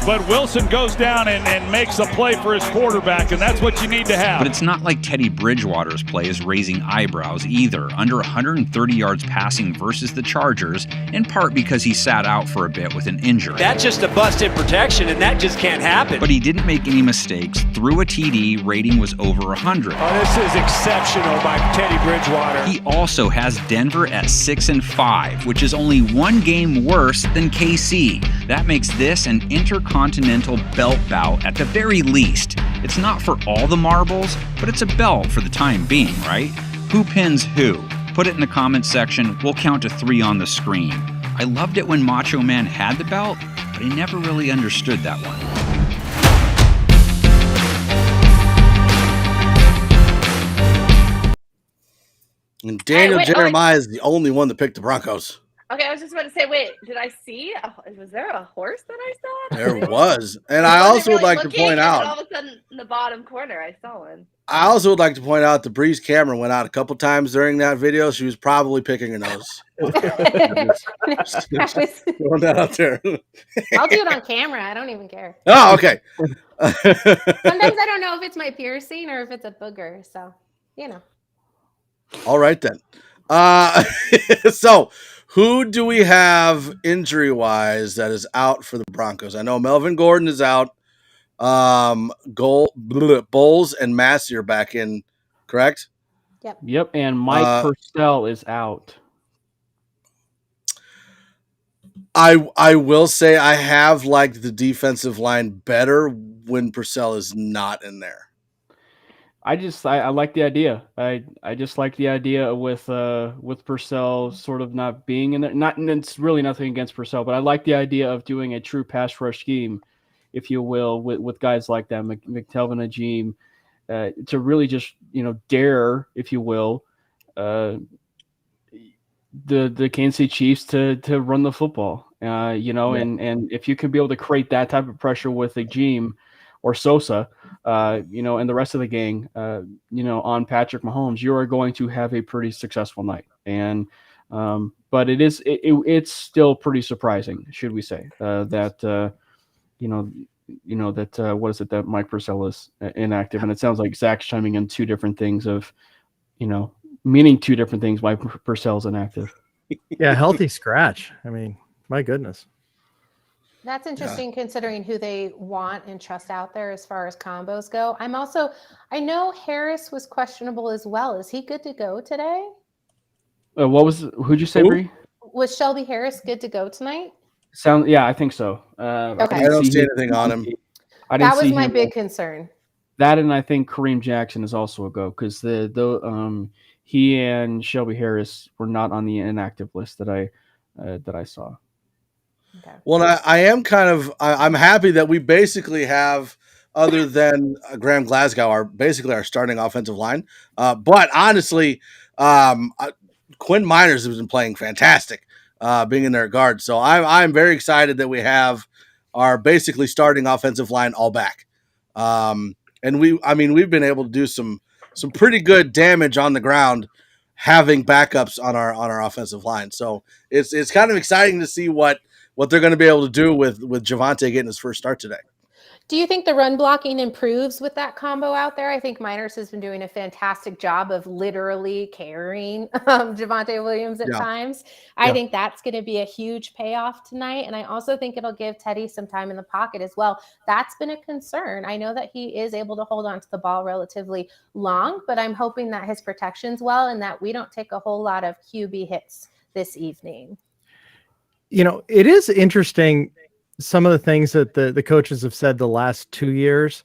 but Wilson goes down and makes a play for his quarterback, and that's what you need to have. But it's not like Teddy Bridgewater's play is raising eyebrows either. Under 130 yards passing versus the Chargers, in part because he sat out for a bit with an injury. That's just a bust in protection, and that just can't happen. But he didn't make any mistakes. Threw a TD, rating was over 100. Oh, this is exceptional by Teddy Bridgewater. He also has Denver at 6-5, which is only one game worse than KC. That makes this an intercontinental belt bout at the very least. It's not for all the marbles, but it's a belt for the time being, right? Who pins who? Put it in the comments section. We'll count to 3 on the screen. I loved it when Macho Man had the belt, but I never really understood that one. And Daniel Wait, Jeremiah is the only one that picked the Broncos. Okay, I was just about to say, wait, did I see? Was there a horse that I saw? There was. And I also would like to point out. All of a sudden, in the bottom corner, I saw one. I also would like to point out that Bree's camera went out a couple times during that video. She was probably picking her nose. Throwing that out there. I'll do it on camera. I don't even care. Oh, okay. Sometimes I don't know if it's my piercing or if it's a booger. So, you know. All right, then. So, who do we have injury-wise that is out for the Broncos? I know Melvin Gordon is out. Bowles and Massey are back in, correct? Yep, and Mike Purcell is out. I will say I have liked the defensive line better when Purcell is not in there. I like the idea. I just like the idea with Purcell sort of not being in there. And it's really nothing against Purcell, but I like the idea of doing a true pass rush scheme, if you will, with guys like that, McTelvin, Najim, to really just dare, if you will, the Kansas City Chiefs to run the football. And if you can be able to create that type of pressure with Najim or Sosa, and the rest of the gang, on Patrick Mahomes, you are going to have a pretty successful night. And but it's still pretty surprising, should we say, that what is it that Mike Purcell is inactive, and it sounds like Zach's chiming in two different things of, meaning two different things why Purcell's inactive. Yeah, healthy scratch. I mean, my goodness. That's interesting considering who they want and trust out there as far as combos go. I know Harris was questionable as well. Is he good to go today? Who'd you say, Bree? Was Shelby Harris good to go tonight? Yeah, I think so. Okay. I don't see anything on him. That was my big concern. That, and I think Kareem Jackson is also a go, because he and Shelby Harris were not on the inactive list that I saw. Okay. Well, I am I'm happy that we basically have, other than Graham Glasgow, our starting offensive line. But honestly, Quinn Miners has been playing fantastic, being in their guard. So I'm very excited that we have our basically starting offensive line all back. And we've been able to do some pretty good damage on the ground having backups on our offensive line. So it's kind of exciting to see what they're going to be able to do with Javonte getting his first start today. Do you think the run blocking improves with that combo out there? I think Miners has been doing a fantastic job of literally carrying Javonte Williams at times. I think that's going to be a huge payoff tonight. And I also think it'll give Teddy some time in the pocket as well. That's been a concern. I know that he is able to hold on to the ball relatively long, but I'm hoping that his protection's well and that we don't take a whole lot of QB hits this evening. It is interesting, some of the things that the coaches have said the last 2 years,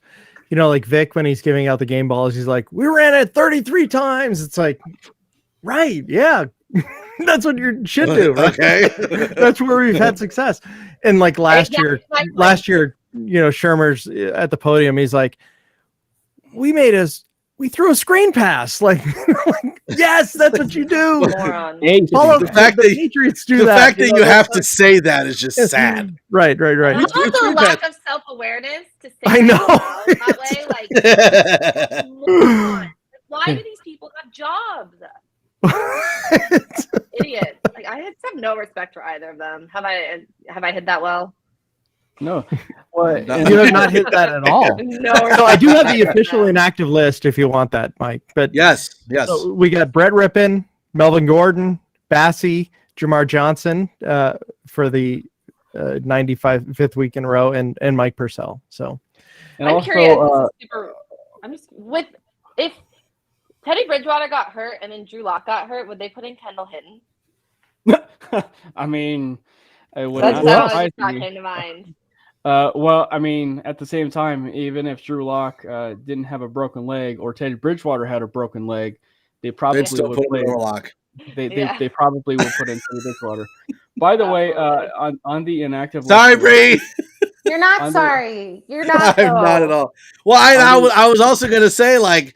like Vic, when he's giving out the game balls, he's like, we ran it 33 times. It's like, right. Yeah. That's what you should do. Right? Okay. That's where we've had success. And like last year, Shermer's at the podium. He's like, we threw a screen pass. Like, yes, that's what you do. The fact that Patriots do that. The fact that you have to say that is just sad. Right. Also a lack of self-awareness to say I know. That way. Why do these people have jobs? Idiots. Like, I have no respect for either of them. Have I hit that well? No. Well, you have not hit that at all. No. So I do have the official inactive list if you want that, Mike. But yes. So we got Brett Rippon, Melvin Gordon, Bassey, Jamar Johnson for the 95th week in a row, and Mike Purcell. So, and I'm also, curious. If Teddy Bridgewater got hurt and then Drew Lock got hurt, would they put in Kendall Hinton? I mean, it would That's not came to mind. Well, I mean, at the same time, even if Drew Lock didn't have a broken leg or Teddy Bridgewater had a broken leg, they probably would play Lock. They probably will put in Teddy Bridgewater. By the way, on the inactive sorry, Bree. You're not sorry. You're not. I'm not at all. Well, I was also going to say, like,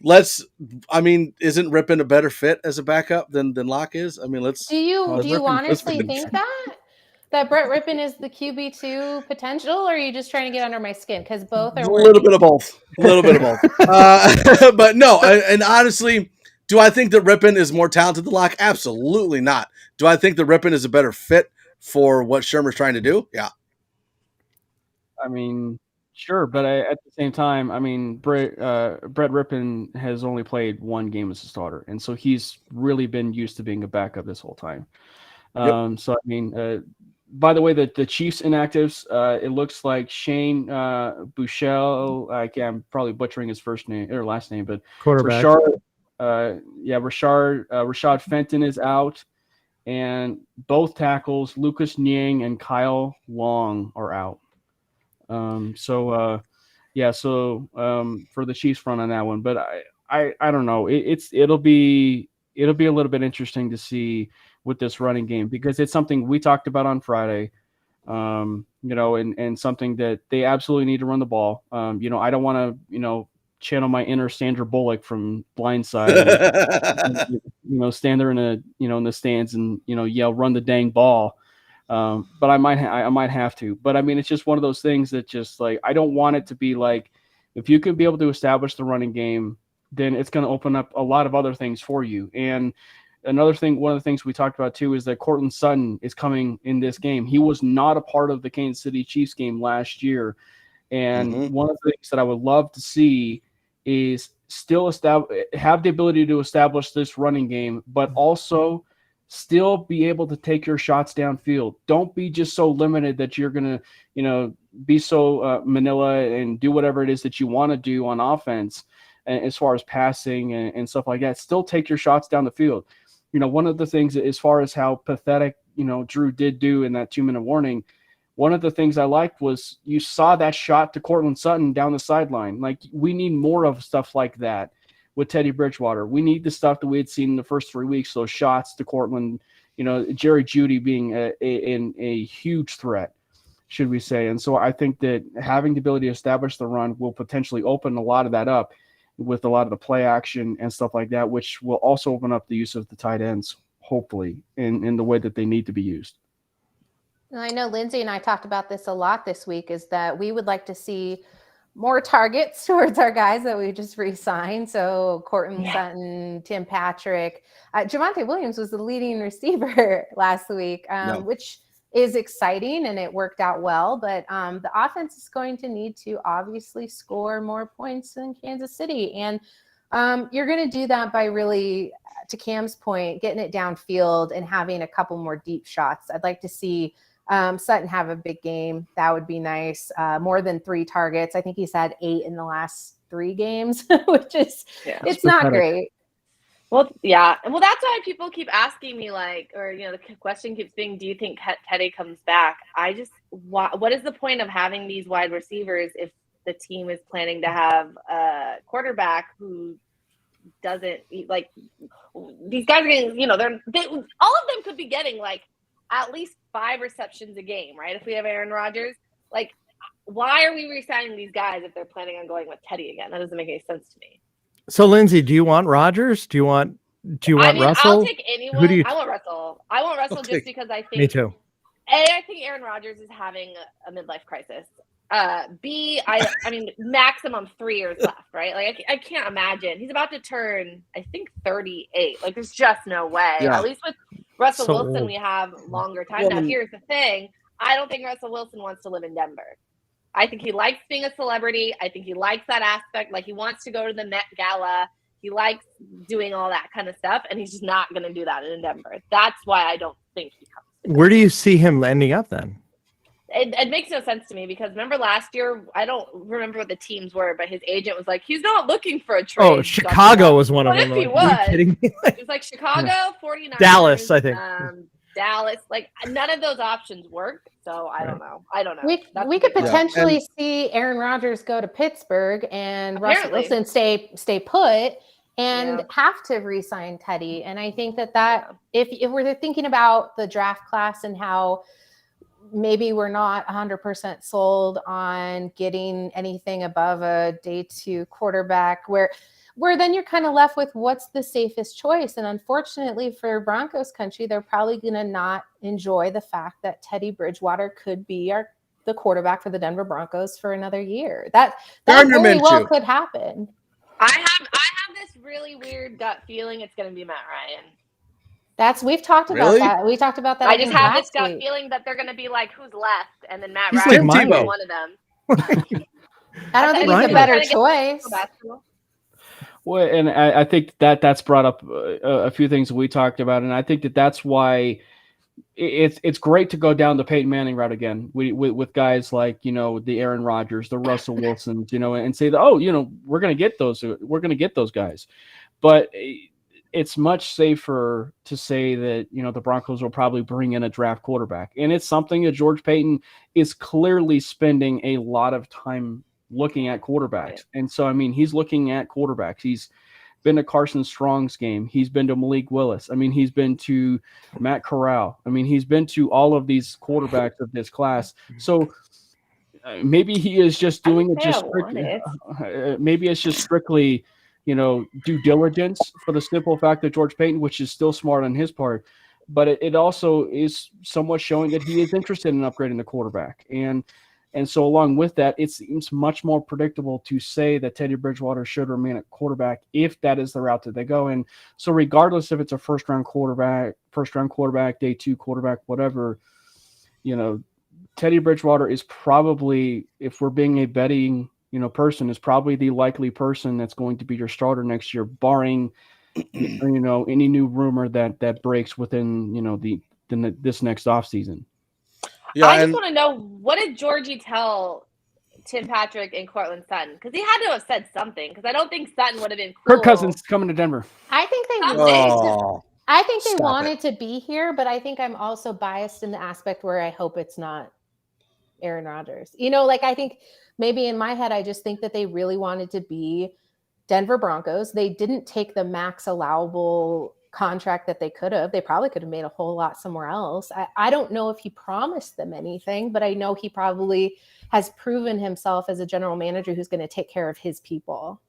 isn't Rippon a better fit as a backup than Locke is? I mean, Do you honestly think that Brett Rippon is the QB2 potential, or are you just trying to get under my skin? Because both are a little bit of both. But no, and honestly, do I think that Rippon is more talented than Locke? Absolutely not. Do I think that Rippon is a better fit for what Shermer's trying to do? Yeah. I mean, sure, but at the same time, I mean, Brett Rippon has only played one game as a starter, and so he's really been used to being a backup this whole time. So, I mean, by the way, the Chiefs inactives, it looks like Shane Buechele, I'm probably butchering his first name or last name, but quarterback. Rashad Fenton is out, and both tackles, Lucas Niang and Kyle Long, are out. For the Chiefs front on that one, but I don't know. It'll be a little bit interesting to see with this running game, because it's something we talked about on Friday, and something that they absolutely need to run the ball. I don't want to, channel my inner Sandra Bullock from Blindside, and, stand there in the stands and, yell, run the dang ball. But I might have to. But I mean, it's just one of those things that just, like, I don't want it to be like, if you can be able to establish the running game, then it's going to open up a lot of other things for you. And another thing, one of the things we talked about too, is that Courtland Sutton is coming in this game. He was not a part of the Kansas City Chiefs game last year. And one of the things that I would love to see is still have the ability to establish this running game, but also still be able to take your shots downfield. Don't be just so limited that you're going to, be so manila and do whatever it is that you want to do on offense as far as passing and stuff like that. Still take your shots down the field. One of the things, as far as how pathetic, Drew did do in that 2-minute warning, one of the things I liked was you saw that shot to Courtland Sutton down the sideline. Like, we need more of stuff like that with Teddy Bridgewater. We need the stuff that we had seen in the first 3 weeks, those shots to Courtland, Jerry Jeudy being a huge threat, should we say. And so I think that having the ability to establish the run will potentially open a lot of that up. with a lot of the play action and stuff like that, which will also open up the use of the tight ends, hopefully, in the way that they need to be used. I know Lindsay and I talked about this a lot this week, is that we would like to see more targets towards our guys that we just re-signed. So Cortland Sutton, Tim Patrick, Javonte Williams was the leading receiver last week, which is exciting, and it worked out well. But the offense is going to need to obviously score more points than Kansas City. And you're going to do that by really, to Cam's point, getting it downfield and having a couple more deep shots. I'd like to see Sutton have a big game. That would be nice. More than 3 targets. I think he's had 8 in the last 3 games, which is, it's not great. Well, yeah. Well, that's why people keep asking me, like, or, the question keeps being, do you think Teddy comes back? What is the point of having these wide receivers if the team is planning to have a quarterback who doesn't, like, these guys are getting, all of them could be getting, like, at least 5 receptions a game, right? If we have Aaron Rodgers, like, why are we re-signing these guys if they're planning on going with Teddy again? That doesn't make any sense to me. So, Lindsay, do you want Rodgers? Do you want Russell? I'll take anyone. I want Russell. I want Russell just because I think. Me too. A, I think Aaron Rodgers is having a midlife crisis. B, I mean, maximum 3 years left, right? Like, I can't imagine. He's about to turn, I think, 38. Like, there's just no way. Yeah. At least with Russell Wilson, we have longer time. Now, here's the thing. I don't think Russell Wilson wants to live in Denver. I think he likes being a celebrity. I think he likes that aspect. Like, he wants to go to the Met Gala. He likes doing all that kind of stuff, and he's just not going to do that in Denver. That's why I don't think he comes. Where do you see him ending up then? It makes no sense to me because remember last year, I don't remember what the teams were, but his agent was like, he's not looking for a trade. Oh, Chicago was one of them. What if he was? Are you kidding me? It was like Chicago, 49ers. Dallas, I think. Dallas. Like, none of those options work. So I don't know. We could potentially see Aaron Rodgers go to Pittsburgh and Russell Wilson stay put and have to re-sign Teddy. And I think that if we're thinking about the draft class and how maybe we're not 100% sold on getting anything above a day 2 quarterback, where then you're kind of left with what's the safest choice. And unfortunately for Broncos country, they're probably going to not enjoy the fact that Teddy Bridgewater could be the quarterback for the Denver Broncos for another year. That Gardner very Minshew. well could happen. I have this really weird gut feeling it's going to be Matt Ryan. We've talked about that. We talked about that. I just have this gut feeling that they're going to be like, who's left? And then Matt He's Ryan like is one of them. I don't think he's a better choice. Well, and I think that's brought up a few things that we talked about, and I think that's why it's great to go down the Peyton Manning route again with guys like the Aaron Rodgers, the Russell Wilsons, and say that we're going to get those guys, but it's much safer to say that the Broncos will probably bring in a draft quarterback, and it's something that George Paton is clearly spending a lot of time looking at quarterbacks. And so, I mean, he's looking at quarterbacks. He's been to Carson Strong's game. He's been to Malik Willis. I mean, he's been to Matt Corral. I mean, he's been to all of these quarterbacks of this class. So maybe he is just doing it just strictly, maybe it's just strictly, due diligence for the simple fact that George Paton, which is still smart on his part, but it also is somewhat showing that he is interested in upgrading the quarterback. And so along with that, it seems much more predictable to say that Teddy Bridgewater should remain at quarterback if that is the route that they go. And so regardless if it's a first-round quarterback, day 2 quarterback, whatever, Teddy Bridgewater is probably, if we're being a betting, person, is probably the likely person that's going to be your starter next year, barring, any new rumor that breaks within, this next offseason. Yeah, I just want to know, what did Georgie tell Tim Patrick and Cortland Sutton? Because he had to have said something. Because I don't think Sutton would have been cool. Kirk Cousins coming to Denver. I think they wanted to be here, but I think I'm also biased in the aspect where I hope it's not Aaron Rodgers. I think maybe in my head, I just think that they really wanted to be Denver Broncos. They didn't take the max allowable contract that they could have. They probably could have made a whole lot somewhere else. I don't know if he promised them anything, but I know he probably has proven himself as a general manager who's going to take care of his people.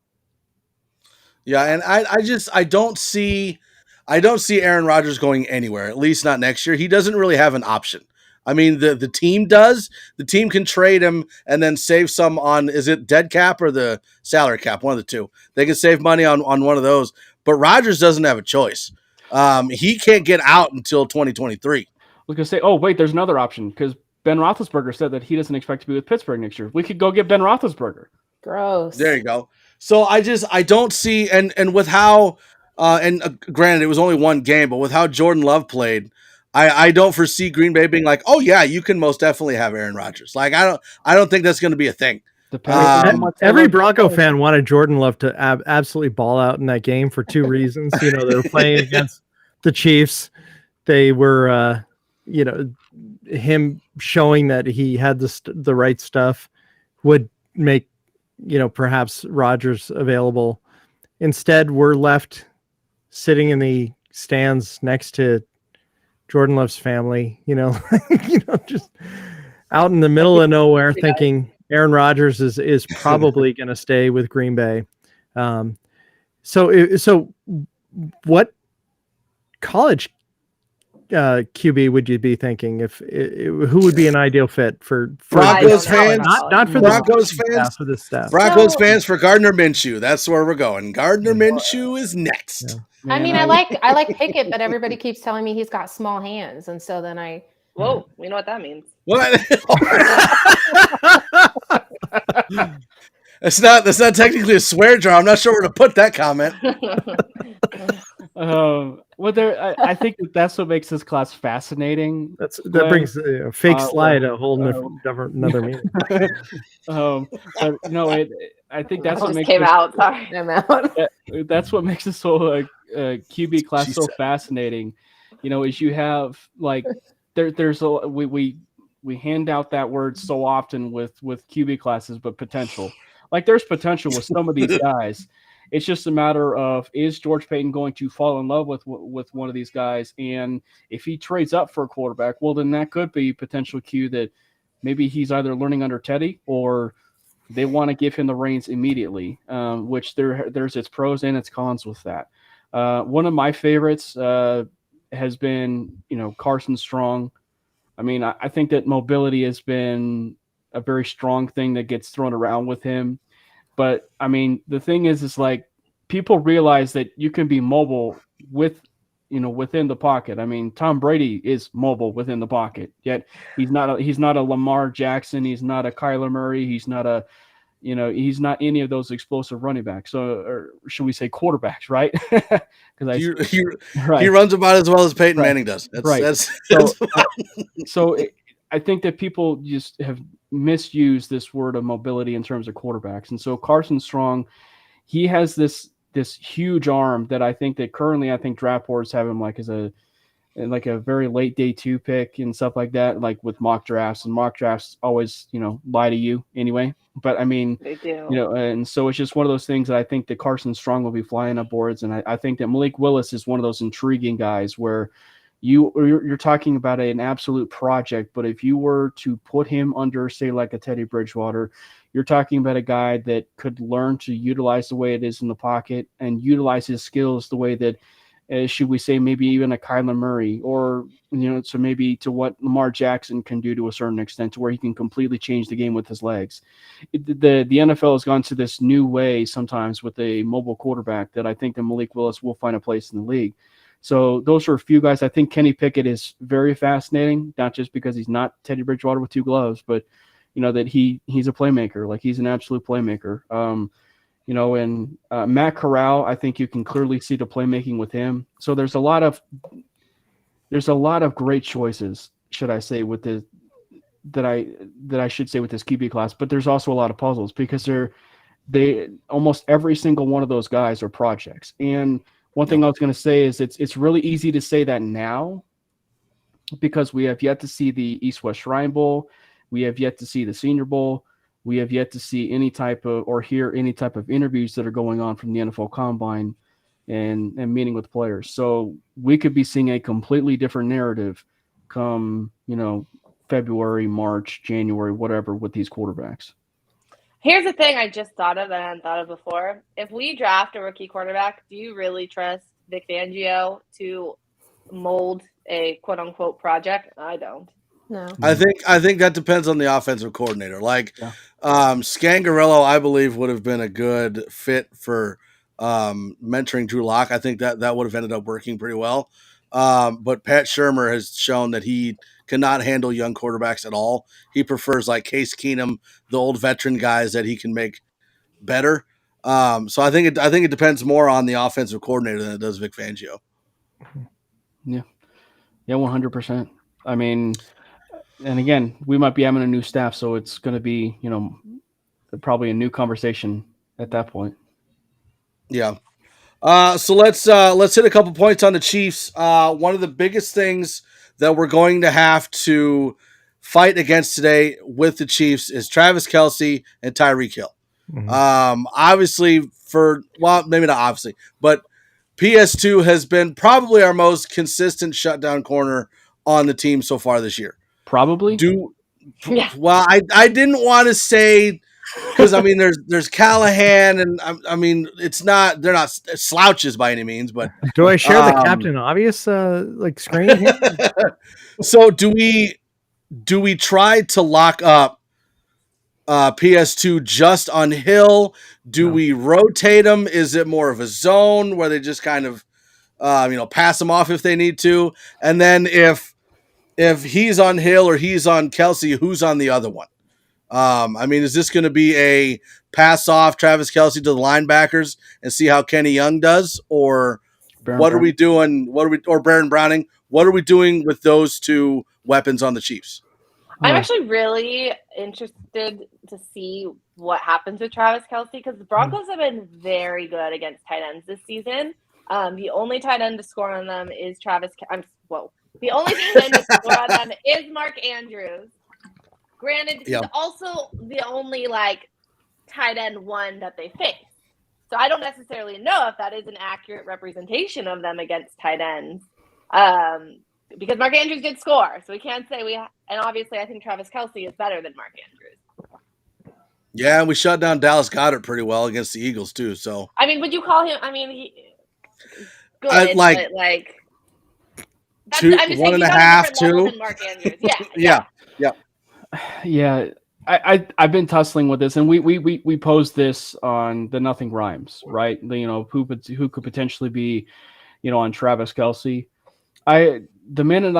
Yeah, and I don't see Aaron Rodgers going anywhere, at least not next year. He doesn't really have an option. I mean, the team does. The team can trade him and then save some on, is it dead cap or the salary cap? One of the two. They can save money on one of those. But Rodgers doesn't have a choice. He can't get out until 2023. I was going to say, oh, wait, there's another option because Ben Roethlisberger said that he doesn't expect to be with Pittsburgh next year. We could go get Ben Roethlisberger. Gross. There you go. So I don't see, and with how, granted, it was only one game, but with how Jordan Love played, I don't foresee Green Bay being like, oh yeah, you can most definitely have Aaron Rodgers. Like I don't think that's going to be a thing. Every Bronco fan wanted Jordan Love to absolutely ball out in that game for two reasons. You know, they were playing against the Chiefs. They were, him showing that he had the right stuff would make, perhaps Rodgers available. Instead, we're left sitting in the stands next to Jordan Love's family, just out in the middle of nowhere, thinking Aaron Rodgers is probably going to stay with Green Bay. So what college QB would you be thinking who would be an ideal fit for Broncos fans? Not for Broncos the fans. For the staff. Broncos fans for Gardner Minshew. That's where we're going. Gardner Minshew is next. Yeah. I mean, I like Pickett, but everybody keeps telling me he's got small hands, and so then Whoa, we know what that means. What? That's not technically a swear jar. I'm not sure where to put that comment. I think that's what makes this class fascinating. That brings a fake slide a whole another meaning. I think that's what makes came out. Sorry, I'm out. That's what makes this whole QB class so fascinating. Is you have like there's we hand out that word so often with QB classes, but potential. Like there's potential with some of these guys. It's just a matter of, is George Payton going to fall in love with one of these guys? And if he trades up for a quarterback, well, then that could be potential cue that maybe he's either learning under Teddy or they want to give him the reins immediately, which there's its pros and its cons with that. One of my favorites has been, Carson Strong. I mean, I think that mobility has been a very strong thing that gets thrown around with him. But I mean, the thing is like people realize that you can be mobile within the pocket. I mean, Tom Brady is mobile within the pocket, yet he's not a Lamar Jackson. He's not a Kyler Murray. He's not he's not any of those explosive running backs. Or should we say quarterbacks, right? Because he runs about as well as Peyton Manning does. I think that people just have misused this word of mobility in terms of quarterbacks. And so Carson Strong, he has this huge arm that I think draft boards have him like as a very late day 2 pick and stuff like that, like with mock drafts, and mock drafts always, lie to you anyway. But I mean, they do. And so it's just one of those things that I think that Carson Strong will be flying up boards. And I think that Malik Willis is one of those intriguing guys where you're talking about an absolute project, but if you were to put him under, say, like a Teddy Bridgewater, you're talking about a guy that could learn to utilize the way it is in the pocket and utilize his skills the way that, should we say, maybe even a Kyler Murray, or so maybe to what Lamar Jackson can do to a certain extent, to where he can completely change the game with his legs. The NFL has gone to this new way sometimes with a mobile quarterback that I think that Malik Willis will find a place in the league. So those are a few guys. I think Kenny Pickett is very fascinating, not just because he's not Teddy Bridgewater with 2 gloves, but that he's a playmaker. Like he's an absolute playmaker. And Matt Corral, I think you can clearly see the playmaking with him. So there's a lot of great choices, should I say, with the that I should say with this QB class. But there's also a lot of puzzles because they almost every single one of those guys are projects. And one thing I was going to say is it's really easy to say that now because we have yet to see the East-West Shrine Bowl. We have yet to see the Senior Bowl. We have yet to see any type of or hear any type of interviews that are going on from the NFL Combine and meeting with players. So we could be seeing a completely different narrative come, February, March, January, whatever, with these quarterbacks. Here's the thing I just thought of that I hadn't thought of before. If we draft a rookie quarterback, do you really trust Vic Fangio to mold a quote-unquote project? I don't. No. I think that depends on the offensive coordinator. Like Yeah. Scangarello, I believe, would have been a good fit for mentoring Drew Lock. I think that would have ended up working pretty well. But Pat Shurmur has shown that he cannot handle young quarterbacks at all. He prefers like Case Keenum, the old veteran guys that he can make better. So I think it depends more on the offensive coordinator than it does Vic Fangio. Yeah, 100%. I mean, and again, we might be having a new staff, so it's going to be, probably a new conversation at that point. Yeah. So let's hit a couple points on the Chiefs. One of the biggest things that we're going to have to fight against today with the Chiefs is Travis Kelce and Tyreek Hill. Mhm. Obviously, maybe not obviously, but PS2 has been probably our most consistent shutdown corner on the team so far this year. Probably. Yeah. Well, I didn't want to say. Because I mean, there's Callahan, and I mean, they're not slouches by any means, but Do I share the Captain Obvious screen here? So do we try to lock up PS2 just on Hill? Do we rotate them? Is it more of a zone where they just kind of pass them off if they need to? And then if he's on Hill or he's on Kelce, who's on the other one? I mean, is this going to be a pass off Travis Kelce to the linebackers and see how Kenny Young does, or what are we doing? Or Baron Browning? What are we doing with those two weapons on the Chiefs? I'm actually really interested to see what happens with Travis Kelce because the Broncos have been very good against tight ends this season. The only tight end to score on them is The only tight end to score on them is Mark Andrews. Granted, he's also the only tight end one that they face. So I don't necessarily know if that is an accurate representation of them against tight ends. Because Mark Andrews did score. So we can't say and obviously I think Travis Kelce is better than Mark Andrews. Yeah, and we shut down Dallas Goedert pretty well against the Eagles too. So I mean, would you call him good, but I'm just saying he's on a different level 2. than Mark Andrews. Yeah. Yeah, I've been tussling with this, and we posed this on the Nothing Rhymes, right? Who could potentially be, on Travis Kelce. The minute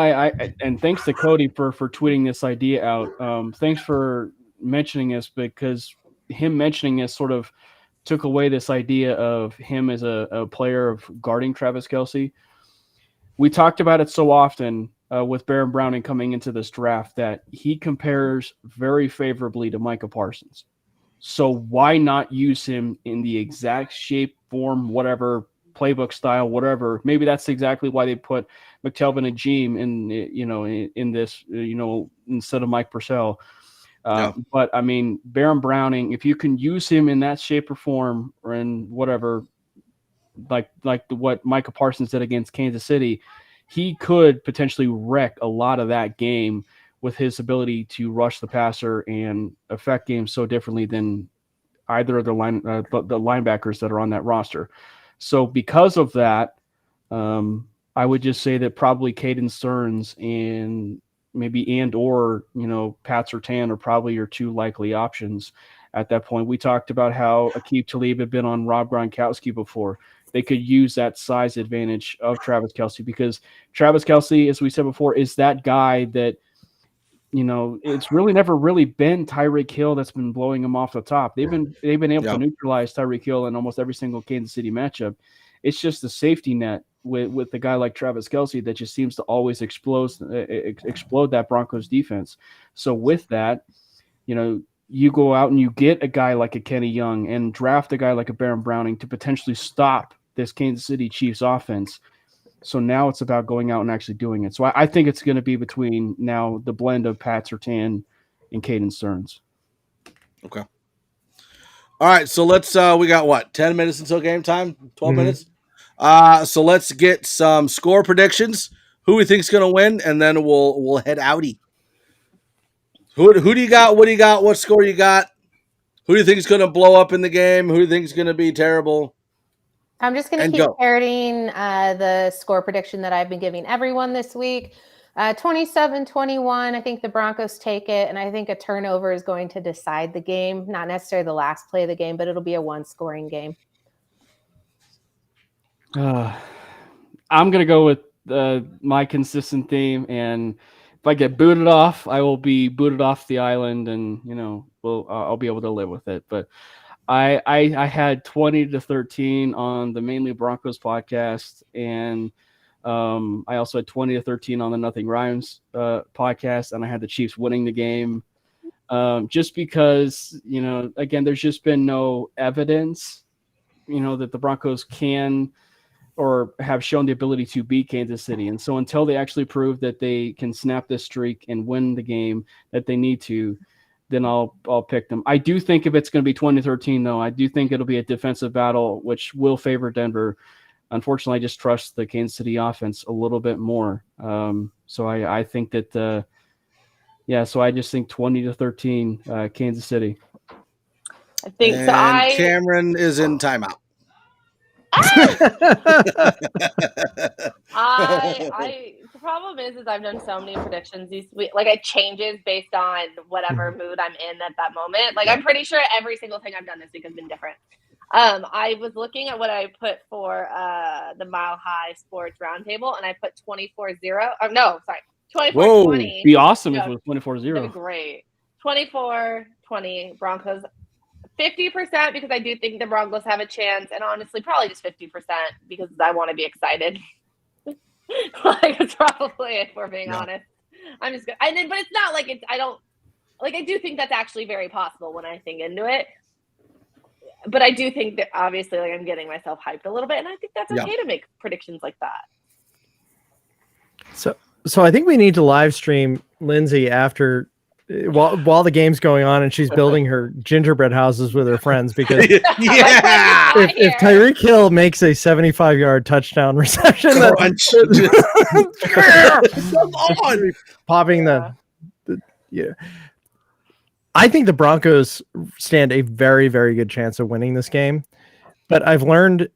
and thanks to Cody for tweeting this idea out. Thanks for mentioning this because him mentioning this sort of took away this idea of him as a player of guarding Travis Kelce. We talked about it so often. With Baron Browning coming into this draft that he compares very favorably to Micah Parsons. So why not use him in the exact shape, form, whatever, playbook style, whatever. Maybe that's exactly why they put McTelvin and Jeem in this, instead of Mike Purcell. But I mean, Baron Browning, if you can use him in that shape or form or in whatever, like what Micah Parsons did against Kansas City, he could potentially wreck a lot of that game with his ability to rush the passer and affect games so differently than either of the linebackers that are on that roster. So because of that, I would just say that probably Caden Stearns and Pat Surtain are probably your two likely options at that point. We talked about how Aqib Talib had been on Rob Gronkowski before. They could use that size advantage of Travis Kelce because Travis Kelce, as we said before, is that guy that, it's really never really been Tyreek Hill that's been blowing him off the top. They've been able to neutralize Tyreek Hill in almost every single Kansas City matchup. It's just the safety net with a guy like Travis Kelce that just seems to always explode that Broncos defense. So with that, you go out and you get a guy like a Kenny Young and draft a guy like a Baron Browning to potentially stop this Kansas City Chiefs offense. So now it's about going out and actually doing it. So I think it's going to be between now the blend of Pat Surtain and Caden Stearns. Okay. All right. So let's, we got 10 minutes until game time? 12 minutes? So let's get some score predictions. Who we think's going to win, and then we'll head outie. Who do you got? What do you got? What score you got? Who do you think is going to blow up in the game? Who do you think is going to be terrible? I'm just going to keep parroting the score prediction that I've been giving everyone this week. 27-21. I think the Broncos take it, and I think a turnover is going to decide the game. Not necessarily the last play of the game, but it'll be a one-scoring game. I'm going to go with my consistent theme, and if I get booted off, I will be booted off the island, and I'll be able to live with it. But I had 20-13 on the Mainly Broncos podcast, and I also had 20-13 on the Nothing Rhymes podcast, and I had the Chiefs winning the game. Just because, again, there's just been no evidence, that the Broncos can or have shown the ability to beat Kansas City. And so until they actually prove that they can snap this streak and win the game that they need to, then I'll pick them. I do think if it's going to be 20-13, though, I do think it'll be a defensive battle, which will favor Denver. Unfortunately, I just trust the Kansas City offense a little bit more. So I think that, so I just think 20-13 Kansas City. I think so. Cameron is in timeout. The problem is I've done so many predictions these week. Like, it changes based on whatever mood I'm in at that moment. Like, I'm pretty sure every single thing I've done this week has been different. I was looking at what I put for the Mile High Sports Roundtable, and I put 24-0. 24-20. Be awesome if it was 24-0. That'd be great. 24-20 Broncos. 50% because I do think the Broncos have a chance, and honestly, probably just 50% because I want to be excited. It's probably, if we're being honest. I'm just good. But it's not like it's. I do think that's actually very possible when I think into it. But I do think that obviously, I'm getting myself hyped a little bit, and I think that's okay to make predictions like that. So I think we need to live stream Lindsay after. While the game's going on and she's building her gingerbread houses with her friends, because if Tyreek Hill makes a 75-yard touchdown reception, popping I think the Broncos stand a very, very good chance of winning this game. But I've learned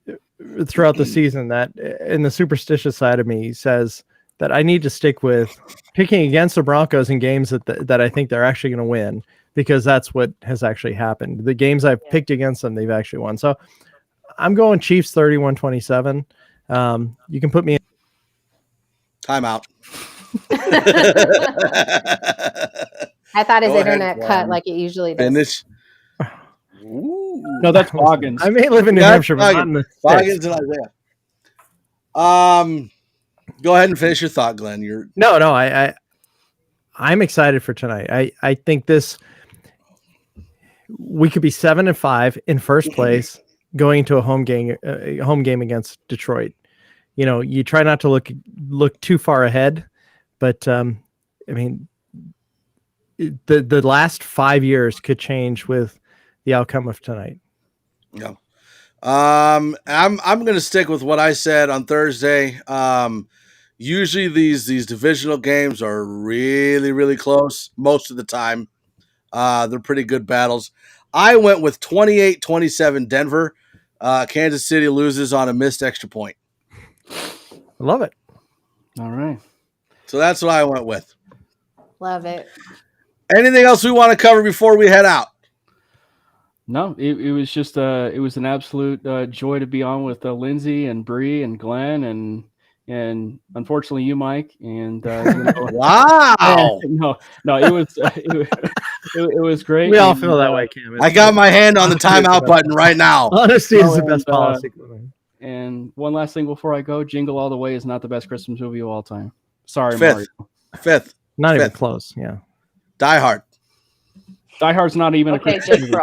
throughout the season that, in the superstitious side of me, says that I need to stick with picking against the Broncos in games that I think they're actually going to win, because that's what has actually happened. The games I've picked against them, they've actually won. So I'm going Chiefs 31-27. You can put me in. Timeout. I thought his internet cut like it usually does. Finish. No, that's Boggins. I may live in New Hampshire, but not in the Boggins and Isaiah. Go ahead and finish your thought, Glenn. I'm excited for tonight. I think we could be 7-5 in first place going into a home game against Detroit. You try not to look too far ahead, but the last 5 years could change with the outcome of tonight. No. I'm going to stick with what I said on Thursday. Usually these divisional games are really, really close most of the time. They're pretty good battles. I went with 28-27 Denver. Kansas City loses on a missed extra point. I love it. All right. So that's what I went with. Love it. Anything else we want to cover before we head out? No, it was just it was an absolute joy to be on with Lindsay and Bree and Glenn and unfortunately you, Mike. And wow. No, it was great. We all feel that way, Cam. I got my hand on the timeout button right now. Honesty is the best policy. And one last thing before I go: Jingle All the Way is not the best Christmas movie of all time. Sorry, Mario. Fifth. Not even close. Yeah. Die Hard. Die Hard's not even a Christmas movie.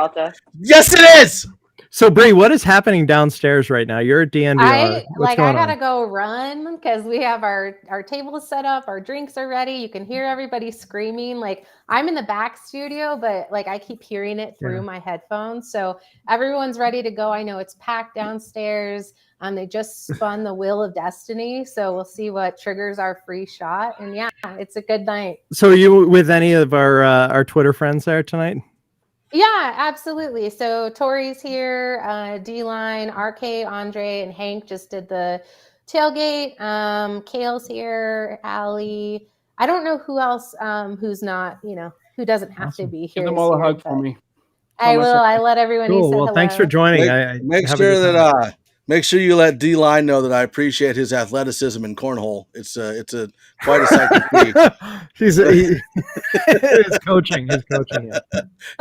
Yes, it is. So, Bree, what is happening downstairs right now? You're at DNVR. I gotta go run because we have our tables set up, our drinks are ready. You can hear everybody screaming. Like, I'm in the back studio, but I keep hearing it through my headphones. So everyone's ready to go. I know it's packed downstairs. They just spun the Wheel of Destiny, so we'll see what triggers our free shot. And yeah, it's a good night. So, are you with any of our Twitter friends there tonight? Yeah, absolutely. So Tori's here, D-Line, RK, Andre, and Hank just did the tailgate. Kale's here, Allie. I don't know who else who's not, who doesn't have to Awesome. be here. Give them all a here, hug but for me. I will. I let everyone Cool. who said Well, hello. thanks for joining. Make have a sure good that time. make sure you let D-Line know that I appreciate his athleticism in cornhole. It's quite a sight to see. His coaching.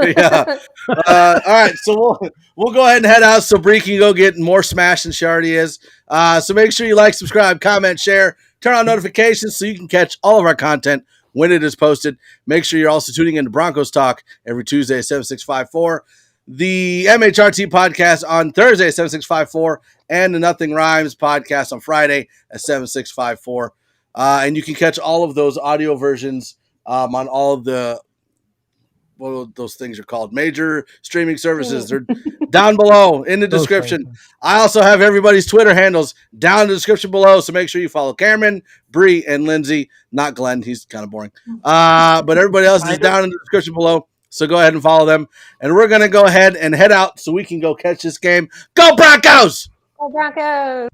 Yeah. All right, so we'll go ahead and head out so Bree can go get more smash than she already is. So make sure you like, subscribe, comment, share, turn on notifications so you can catch all of our content when it is posted. Make sure you're also tuning into Broncos Talk every Tuesday at 7654, the MHRT podcast on Thursday at 7654, and the Nothing Rhymes podcast on Friday at 7654. And you can catch all of those audio versions on all of the what those things are called, major streaming services. They're down below in the description. I also have everybody's Twitter handles down in the description below, so make sure you follow Cameron, Bree, and Lindsay. Not Glenn, he's kind of boring. But everybody else is down in the description below, so go ahead and follow them. And we're going to go ahead and head out so we can go catch this game. Go Broncos! Go Broncos!